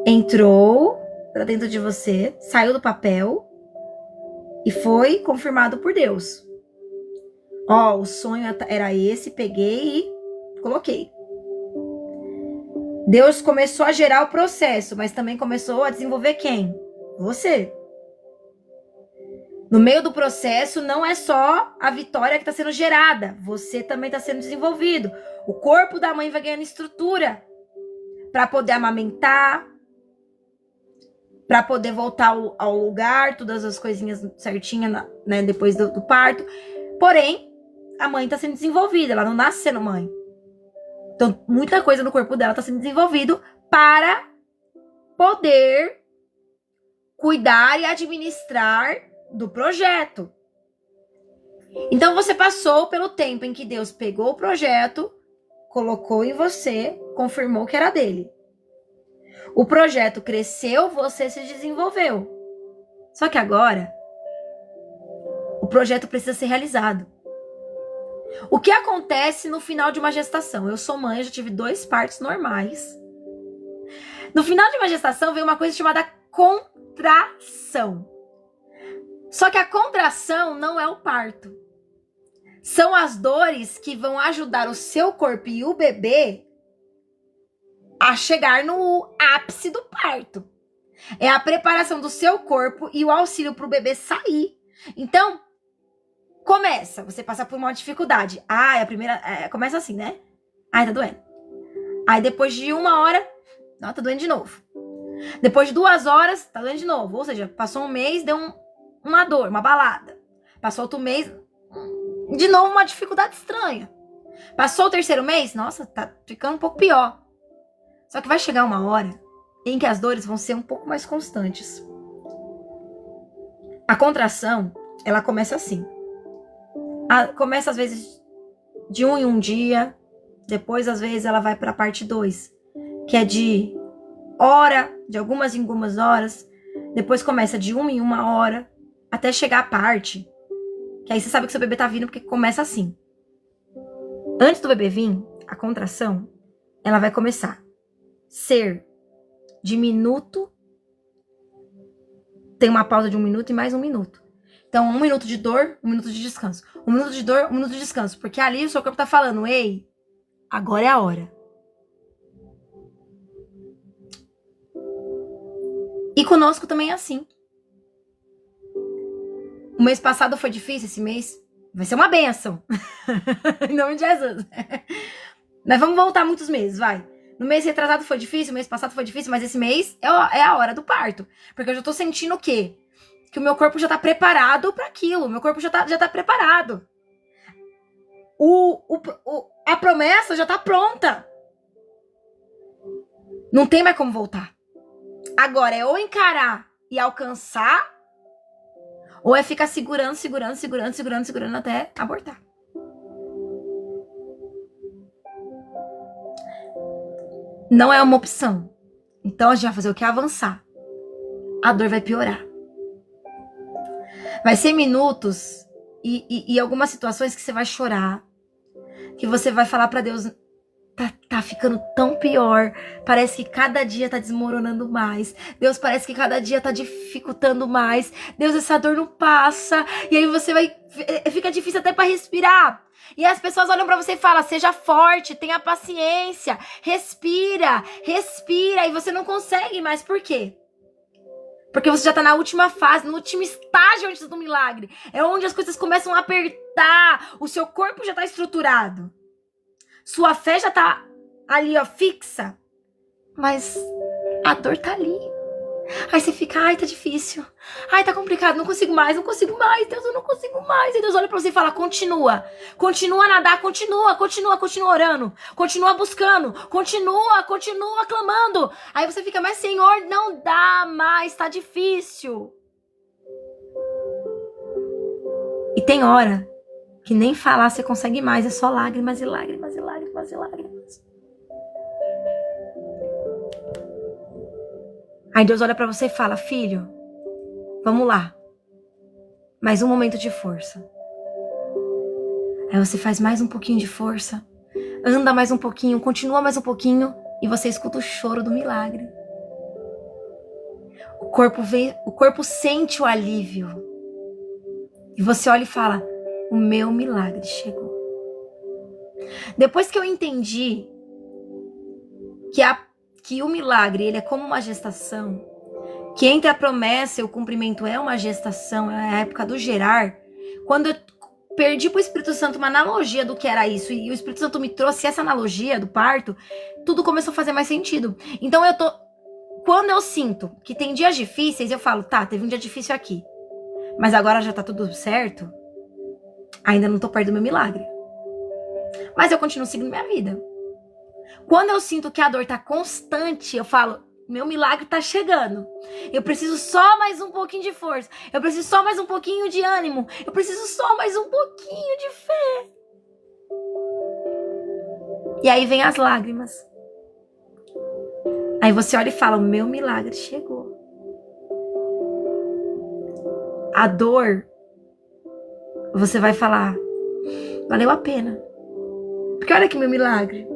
Entrou para dentro de você, saiu do papel e foi confirmado por Deus. Ó, o sonho era esse, peguei e coloquei. Deus começou a gerar o processo, mas também começou a desenvolver quem? Você. No meio do processo, não é só a vitória que está sendo gerada. Você também está sendo desenvolvido. O corpo da mãe vai ganhando estrutura para poder amamentar, para poder voltar ao lugar, todas as coisinhas certinhas, né, depois do parto. Porém, a mãe está sendo desenvolvida, ela não nasce sendo mãe. Então, muita coisa no corpo dela está sendo desenvolvido para poder cuidar e administrar do projeto. Então, você passou pelo tempo em que Deus pegou o projeto, colocou em você, confirmou que era dele. O projeto cresceu, você se desenvolveu. Só que agora, o projeto precisa ser realizado. O que acontece no final de uma gestação? Eu sou mãe, eu já tive 2 partos normais. No final de uma gestação vem uma coisa chamada contração. Só que a contração não é o parto. São as dores que vão ajudar o seu corpo e o bebê a chegar no ápice do parto. É a preparação do seu corpo e o auxílio para o bebê sair. Então, você passa por uma dificuldade. A primeira, começa assim, né? Ai, tá doendo. Aí depois de 1 hora, não, tá doendo de novo. Depois de 2 horas, tá doendo de novo. Ou seja, passou 1 mês, deu uma dor, uma balada. Passou outro mês, de novo uma dificuldade estranha. Passou o terceiro mês, nossa, tá ficando um pouco pior. Só que vai chegar uma hora em que as dores vão ser um pouco mais constantes. A contração, ela começa assim. Começa às vezes de um em um dia, depois às vezes ela vai para a parte 2, que é de algumas em algumas horas, depois começa de uma em uma hora, até chegar a parte, que aí você sabe que seu bebê tá vindo porque começa assim. Antes do bebê vir, a contração, ela vai começar ser de minuto, tem uma pausa de 1 minuto e mais 1 minuto. Então, 1 minuto de dor, 1 minuto de descanso. 1 minuto de dor, 1 minuto de descanso. Porque ali o seu corpo tá falando, ei, agora é a hora. E conosco também é assim. O mês passado foi difícil, esse mês vai ser uma bênção. Em nome de Jesus. Mas vamos voltar muitos meses, vai. No mês retrasado foi difícil, o mês passado foi difícil, mas esse mês é a hora do parto. Porque eu já tô sentindo o quê? Que o meu corpo já tá preparado para aquilo. O meu corpo já tá preparado. A promessa já tá pronta. Não tem mais como voltar. Agora é ou encarar e alcançar, ou é ficar segurando até abortar. Não é uma opção. Então a gente vai fazer o que? Avançar. A dor vai piorar. Vai ser minutos e algumas situações que você vai chorar, que você vai falar pra Deus, tá ficando tão pior, parece que cada dia tá desmoronando mais, Deus, parece que cada dia tá dificultando mais, Deus, essa dor não passa, e aí fica difícil até pra respirar, e as pessoas olham pra você e falam, seja forte, tenha paciência, respira, e você não consegue mais, por quê? Porque você já tá na última fase, no último estágio antes do milagre. É onde as coisas começam a apertar. O seu corpo já tá estruturado. Sua fé já tá ali, ó, fixa. Mas a dor tá ali. Aí você fica, ai, tá difícil. Ai, tá complicado, não consigo mais. Deus, eu não consigo mais. E Deus olha pra você e fala, continua. Continua a nadar, continua orando. Continua buscando, continua clamando. Aí você fica, mas Senhor, não dá mais, tá difícil. E tem hora que nem falar você consegue mais, é só lágrimas e lágrimas e lágrimas e lágrimas. Aí Deus olha pra você e fala, filho, vamos lá. Mais um momento de força. Aí você faz mais um pouquinho de força, anda mais um pouquinho, continua mais um pouquinho, e você escuta o choro do milagre. O corpo sente o alívio. E você olha e fala, o meu milagre chegou. Depois que eu entendi que o milagre, ele é como uma gestação, que entre a promessa e o cumprimento é uma gestação, é a época do gerar. Quando eu perdi pro Espírito Santo uma analogia do que era isso, e o Espírito Santo me trouxe essa analogia do parto, tudo começou a fazer mais sentido. Então quando eu sinto que tem dias difíceis, eu falo, tá, teve um dia difícil aqui, mas agora já tá tudo certo, ainda não tô perto do meu milagre. Mas eu continuo seguindo minha vida. Quando eu sinto que a dor tá constante, eu falo, meu milagre tá chegando. Eu preciso só mais um pouquinho de força. Eu preciso só mais um pouquinho de ânimo. Eu preciso só mais um pouquinho de fé. E aí vem as lágrimas. Aí você olha e fala, o meu milagre chegou. A dor, você vai falar, valeu a pena. Porque olha aqui meu milagre.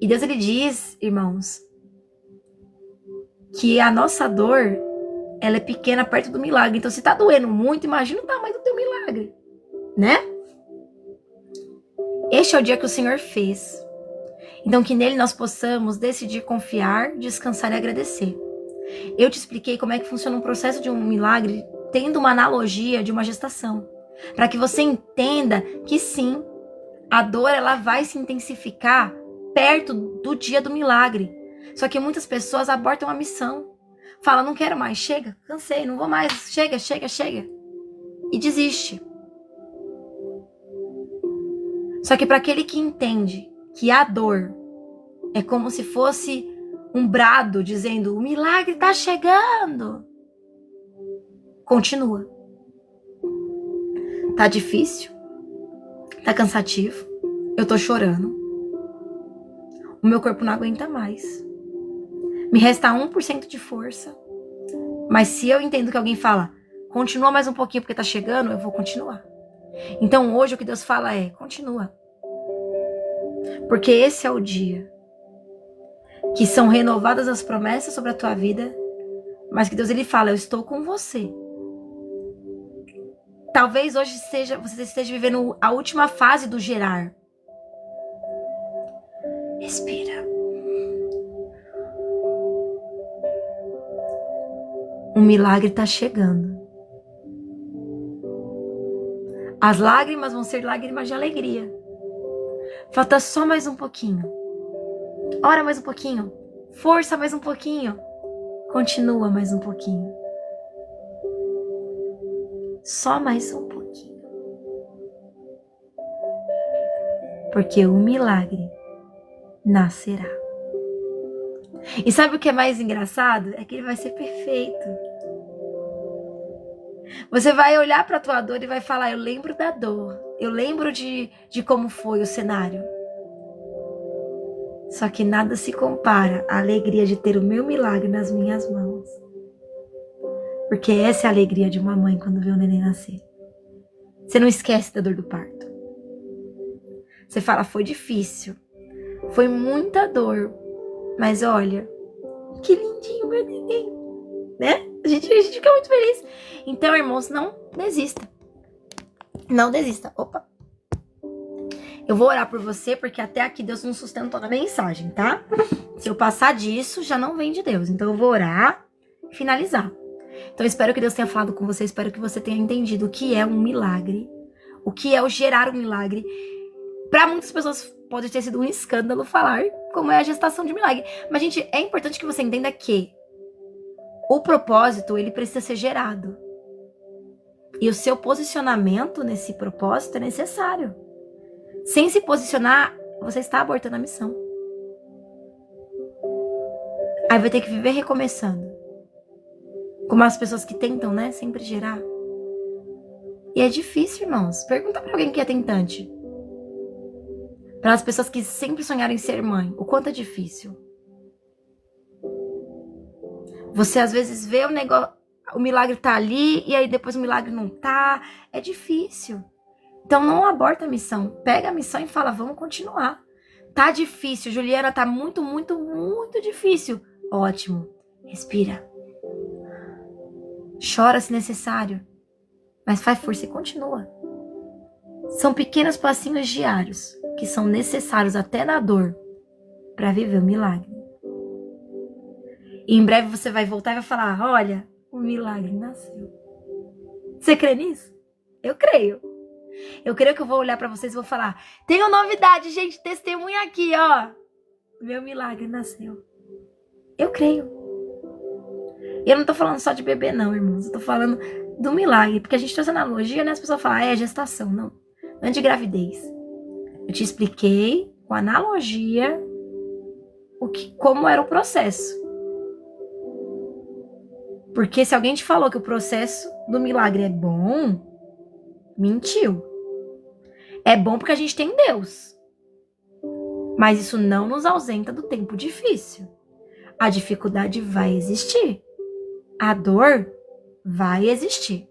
E Deus, ele diz, irmãos, que a nossa dor, ela é pequena perto do milagre. Então, se tá doendo muito, imagina o tamanho do teu milagre, né? Este é o dia que o Senhor fez. Então, que nele nós possamos decidir confiar, descansar e agradecer. Eu te expliquei como é que funciona um processo de um milagre, tendo uma analogia de uma gestação. Para que você entenda que sim, a dor, ela vai se intensificar perto do dia do milagre. Só que muitas pessoas abortam a missão. fala, não quero mais, chega, cansei, não vou mais, chega. E desiste. Só que para aquele que entende que a dor é como se fosse um brado dizendo, o milagre tá chegando. Continua. Tá difícil, tá cansativo, eu tô chorando. O meu corpo não aguenta mais. Me resta 1% de força. Mas se eu entendo que alguém fala, continua mais um pouquinho porque tá chegando, eu vou continuar. Então hoje o que Deus fala é, continua. Porque esse é o dia que são renovadas as promessas sobre a tua vida, mas que Deus ele fala, eu estou com você. Talvez hoje você esteja vivendo a última fase do gerar. Respira. Um milagre está chegando. As lágrimas vão ser lágrimas de alegria. Falta só mais um pouquinho. Ora mais um pouquinho. Força mais um pouquinho. Continua mais um pouquinho. Só mais um pouquinho. Porque o milagre nascerá. E sabe o que é mais engraçado? É que ele vai ser perfeito. Você vai olhar para a tua dor e vai falar, eu lembro da dor. Eu lembro de como foi o cenário. Só que nada se compara à alegria de ter o meu milagre nas minhas mãos. Porque essa é a alegria de uma mãe quando vê o neném nascer. Você não esquece da dor do parto. Você fala, foi difícil. Foi muita dor. Mas olha, que lindinho meu neném. Né? A gente fica muito feliz. Então, irmãos, não desista. Não desista. Opa. Eu vou orar por você, porque até aqui Deus não sustentou na mensagem, tá? Se eu passar disso, já não vem de Deus. Então eu vou orar e finalizar. Então eu espero que Deus tenha falado com você, espero que você tenha entendido o que é um milagre, o que é o gerar um milagre. Para muitas pessoas pode ter sido um escândalo falar como é a gestação de milagre. Mas, gente, é importante que você entenda que o propósito, ele precisa ser gerado. E o seu posicionamento nesse propósito é necessário. Sem se posicionar, você está abortando a missão. Aí vai ter que viver recomeçando. Como as pessoas que tentam, né? Sempre gerar. E é difícil, irmãos. Pergunta pra alguém que é tentante. Para as pessoas que sempre sonharam em ser mãe. O quanto é difícil. Você às vezes vê o negócio, o milagre tá ali, e aí depois o milagre não tá. É difícil. Então não aborta a missão. Pega a missão e fala, vamos continuar. Tá difícil, Juliana, tá muito, muito, muito difícil. Ótimo. Respira. Chora se necessário. Mas faz força e continua. São pequenos passinhos diários que são necessários até na dor para viver o milagre. E em breve você vai voltar e vai falar, olha, o milagre nasceu. Você crê nisso? Eu creio. Eu creio que eu vou olhar pra vocês e vou falar, tenho novidade, gente, testemunha aqui, ó. Meu milagre nasceu. Eu creio. E eu não tô falando só de bebê não, irmãos. Eu tô falando do milagre. Porque a gente trouxe analogia, né? As pessoas falam, é gestação. Não, não é de gravidez. Eu te expliquei com analogia como era o processo. Porque se alguém te falou que o processo do milagre é bom, mentiu. É bom porque a gente tem Deus. Mas isso não nos ausenta do tempo difícil. A dificuldade vai existir. A dor vai existir.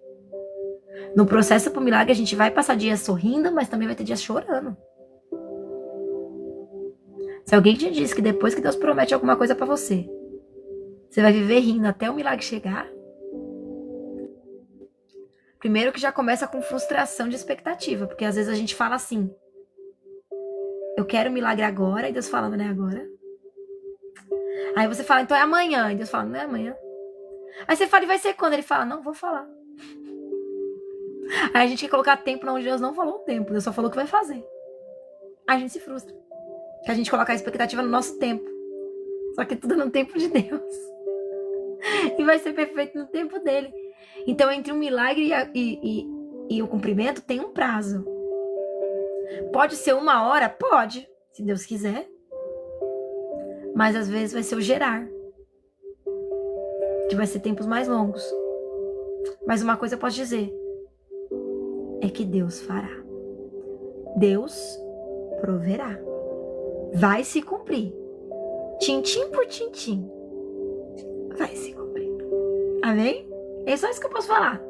No processo pro milagre a gente vai passar dias sorrindo, mas também vai ter dias chorando. Se alguém te diz que depois que Deus promete alguma coisa pra você, você vai viver rindo até o milagre chegar, primeiro que já começa com frustração de expectativa, porque às vezes a gente fala assim, eu quero o milagre agora, e Deus fala, não é agora. Aí você fala, então é amanhã, e Deus fala, não é amanhã. Aí você fala, e vai ser quando? Ele fala, não, vou falar. Aí a gente quer colocar tempo onde Deus não falou o tempo, Deus só falou o que vai fazer. Aí a gente se frustra. Que a gente coloca a expectativa no nosso tempo. Só que tudo no tempo de Deus. E vai ser perfeito no tempo dele. Então, entre um milagre e o cumprimento, tem um prazo. Pode ser 1 hora? Pode, se Deus quiser. Mas às vezes vai ser o gerar, que vai ser tempos mais longos. Mas uma coisa eu posso dizer, é que Deus fará. Deus proverá. Vai se cumprir. Tintim por tintim. Vai se cumprir. Amém? É só isso que eu posso falar.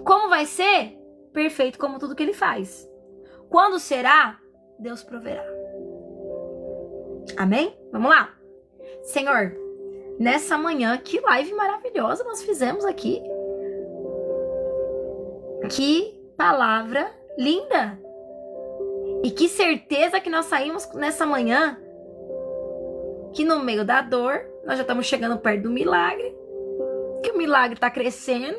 Como vai ser? Perfeito como tudo que ele faz. Quando será? Deus proverá. Amém? Vamos lá. Senhor, nessa manhã, que live maravilhosa nós fizemos aqui. Que palavra linda. E que certeza que nós saímos nessa manhã. Que no meio da dor, nós já estamos chegando perto do milagre. Que o milagre está crescendo.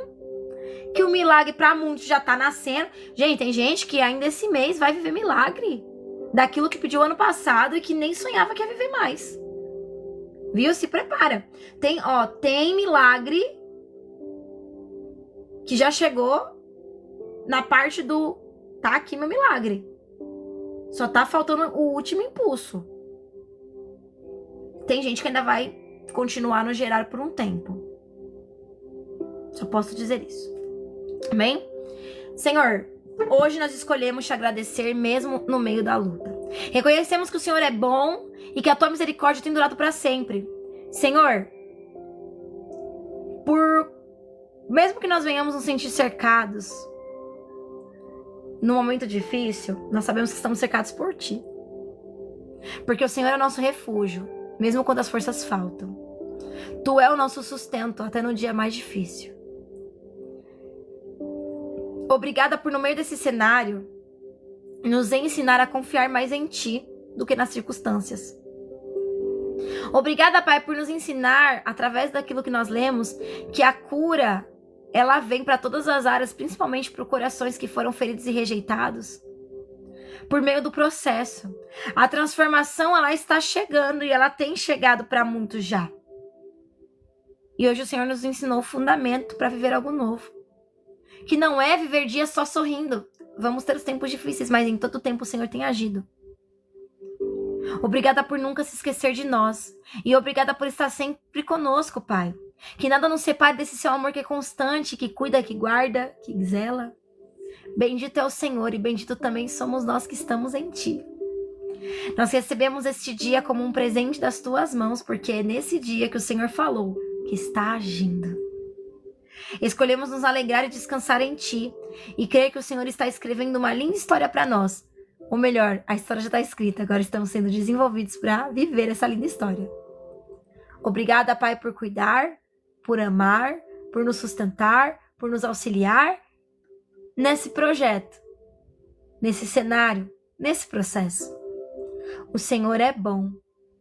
Que o milagre para muitos já está nascendo. Gente, tem gente que ainda esse mês vai viver milagre. Daquilo que pediu ano passado e que nem sonhava que ia viver mais. Viu? Se prepara. Tem milagre que já chegou na parte do tá aqui meu milagre. Só tá faltando o último impulso. Tem gente que ainda vai continuar no gerar por um tempo. Só posso dizer isso. Amém? Senhor, hoje nós escolhemos te agradecer mesmo no meio da luta. Reconhecemos que o Senhor é bom e que a tua misericórdia tem durado para sempre. Senhor, mesmo que nós venhamos nos sentir cercados num momento difícil, nós sabemos que estamos cercados por ti. Porque o Senhor é o nosso refúgio, mesmo quando as forças faltam. Tu é o nosso sustento até no dia mais difícil. Obrigada por, no meio desse cenário, nos ensinar a confiar mais em ti do que nas circunstâncias. Obrigada, Pai, por nos ensinar, através daquilo que nós lemos, que a cura, ela vem para todas as áreas, principalmente para corações que foram feridos e rejeitados, por meio do processo. A transformação, ela está chegando e ela tem chegado para muitos já. E hoje o Senhor nos ensinou o fundamento para viver algo novo. Que não é viver dias só sorrindo. Vamos ter os tempos difíceis, mas em todo tempo o Senhor tem agido. Obrigada por nunca se esquecer de nós. E obrigada por estar sempre conosco, Pai. Que nada nos separe desse seu amor que é constante, que cuida, que guarda, que zela. Bendito é o Senhor e bendito também somos nós que estamos em Ti. Nós recebemos este dia como um presente das Tuas mãos, porque é nesse dia que o Senhor falou que está agindo. Escolhemos nos alegrar e descansar em Ti e crer que o Senhor está escrevendo uma linda história para nós. Ou melhor, a história já está escrita, agora estamos sendo desenvolvidos para viver essa linda história. Obrigada, Pai, por cuidar, por amar, por nos sustentar, por nos auxiliar nesse projeto, nesse cenário, nesse processo. O Senhor é bom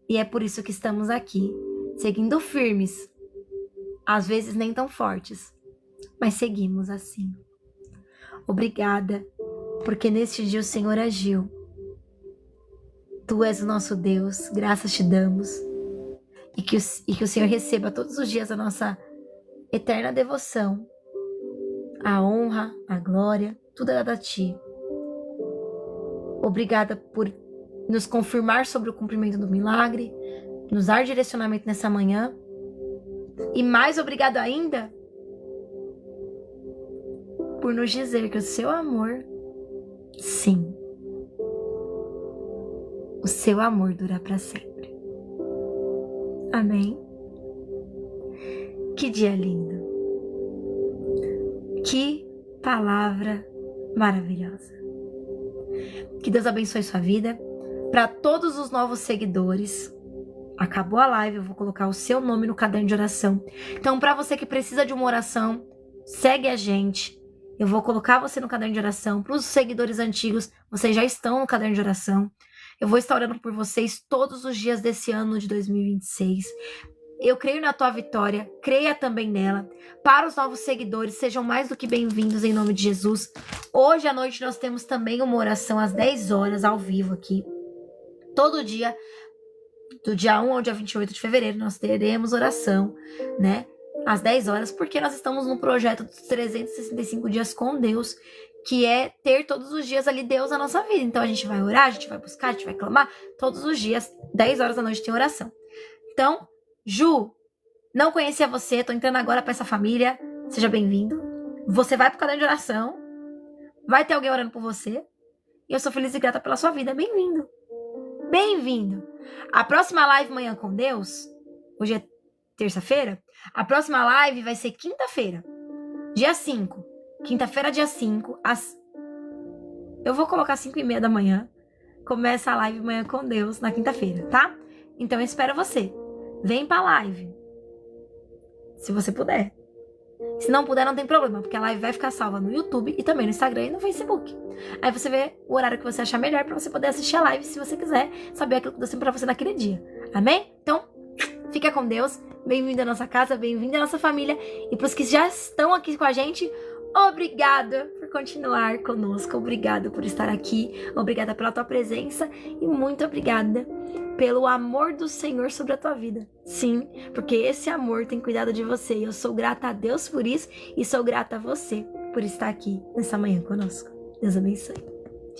e é por isso que estamos aqui, seguindo firmes, às vezes nem tão fortes, mas seguimos assim. Obrigada, porque neste dia o Senhor agiu. Tu és o nosso Deus, graças te damos. E que o Senhor receba todos os dias a nossa eterna devoção, a honra, a glória, tudo é dado a Ti. Obrigada por nos confirmar sobre o cumprimento do milagre, nos dar direcionamento nessa manhã. E mais obrigado ainda por nos dizer que o seu amor, sim, o seu amor dura para sempre. Amém? Que dia lindo. Que palavra maravilhosa. Que Deus abençoe sua vida. Para todos os novos seguidores, acabou a live, eu vou colocar o seu nome no caderno de oração. Então, para você que precisa de uma oração, segue a gente. Eu vou colocar você no caderno de oração. Para os seguidores antigos, vocês já estão no caderno de oração. Eu vou estar orando por vocês todos os dias desse ano de 2026. Eu creio na tua vitória, creia também nela. Para os novos seguidores, sejam mais do que bem-vindos em nome de Jesus. Hoje à noite nós temos também uma oração às 10 horas ao vivo aqui. Todo dia, do dia 1 ao dia 28 de fevereiro, nós teremos oração, né? às 10 horas, porque nós estamos no projeto dos 365 dias com Deus, que é ter todos os dias ali Deus na nossa vida. Então a gente vai orar, a gente vai buscar, a gente vai clamar todos os dias, 10 horas da noite tem oração. Então, Ju, não conhecia você, tô entrando agora pra essa família, seja bem-vindo. Você vai pro caderno de oração, vai ter alguém orando por você, e eu sou feliz e grata pela sua vida. Bem-vindo. Bem-vindo. A próxima live Manhã com Deus, hoje é terça-feira, a próxima live vai ser quinta-feira, dia 5. Quinta-feira, dia 5, eu vou colocar 5:30 da manhã, começa a live Manhã com Deus na quinta-feira, tá? Então eu espero você. Vem pra live, se você puder. Se não puder, não tem problema, porque a live vai ficar salva no YouTube e também no Instagram e no Facebook. Aí você vê o horário que você achar melhor pra você poder assistir a live, se você quiser saber aquilo que Deus tem pra você naquele dia. Amém? Então, fica com Deus. Bem-vindo à nossa casa, bem-vindo à nossa família. E pros que já estão aqui com a gente, obrigada por continuar conosco. Obrigada por estar aqui. Obrigada pela tua presença. E muito obrigada pelo amor do Senhor sobre a tua vida. Sim, porque esse amor tem cuidado de você. E eu sou grata a Deus por isso. E sou grata a você por estar aqui nessa manhã conosco. Deus abençoe.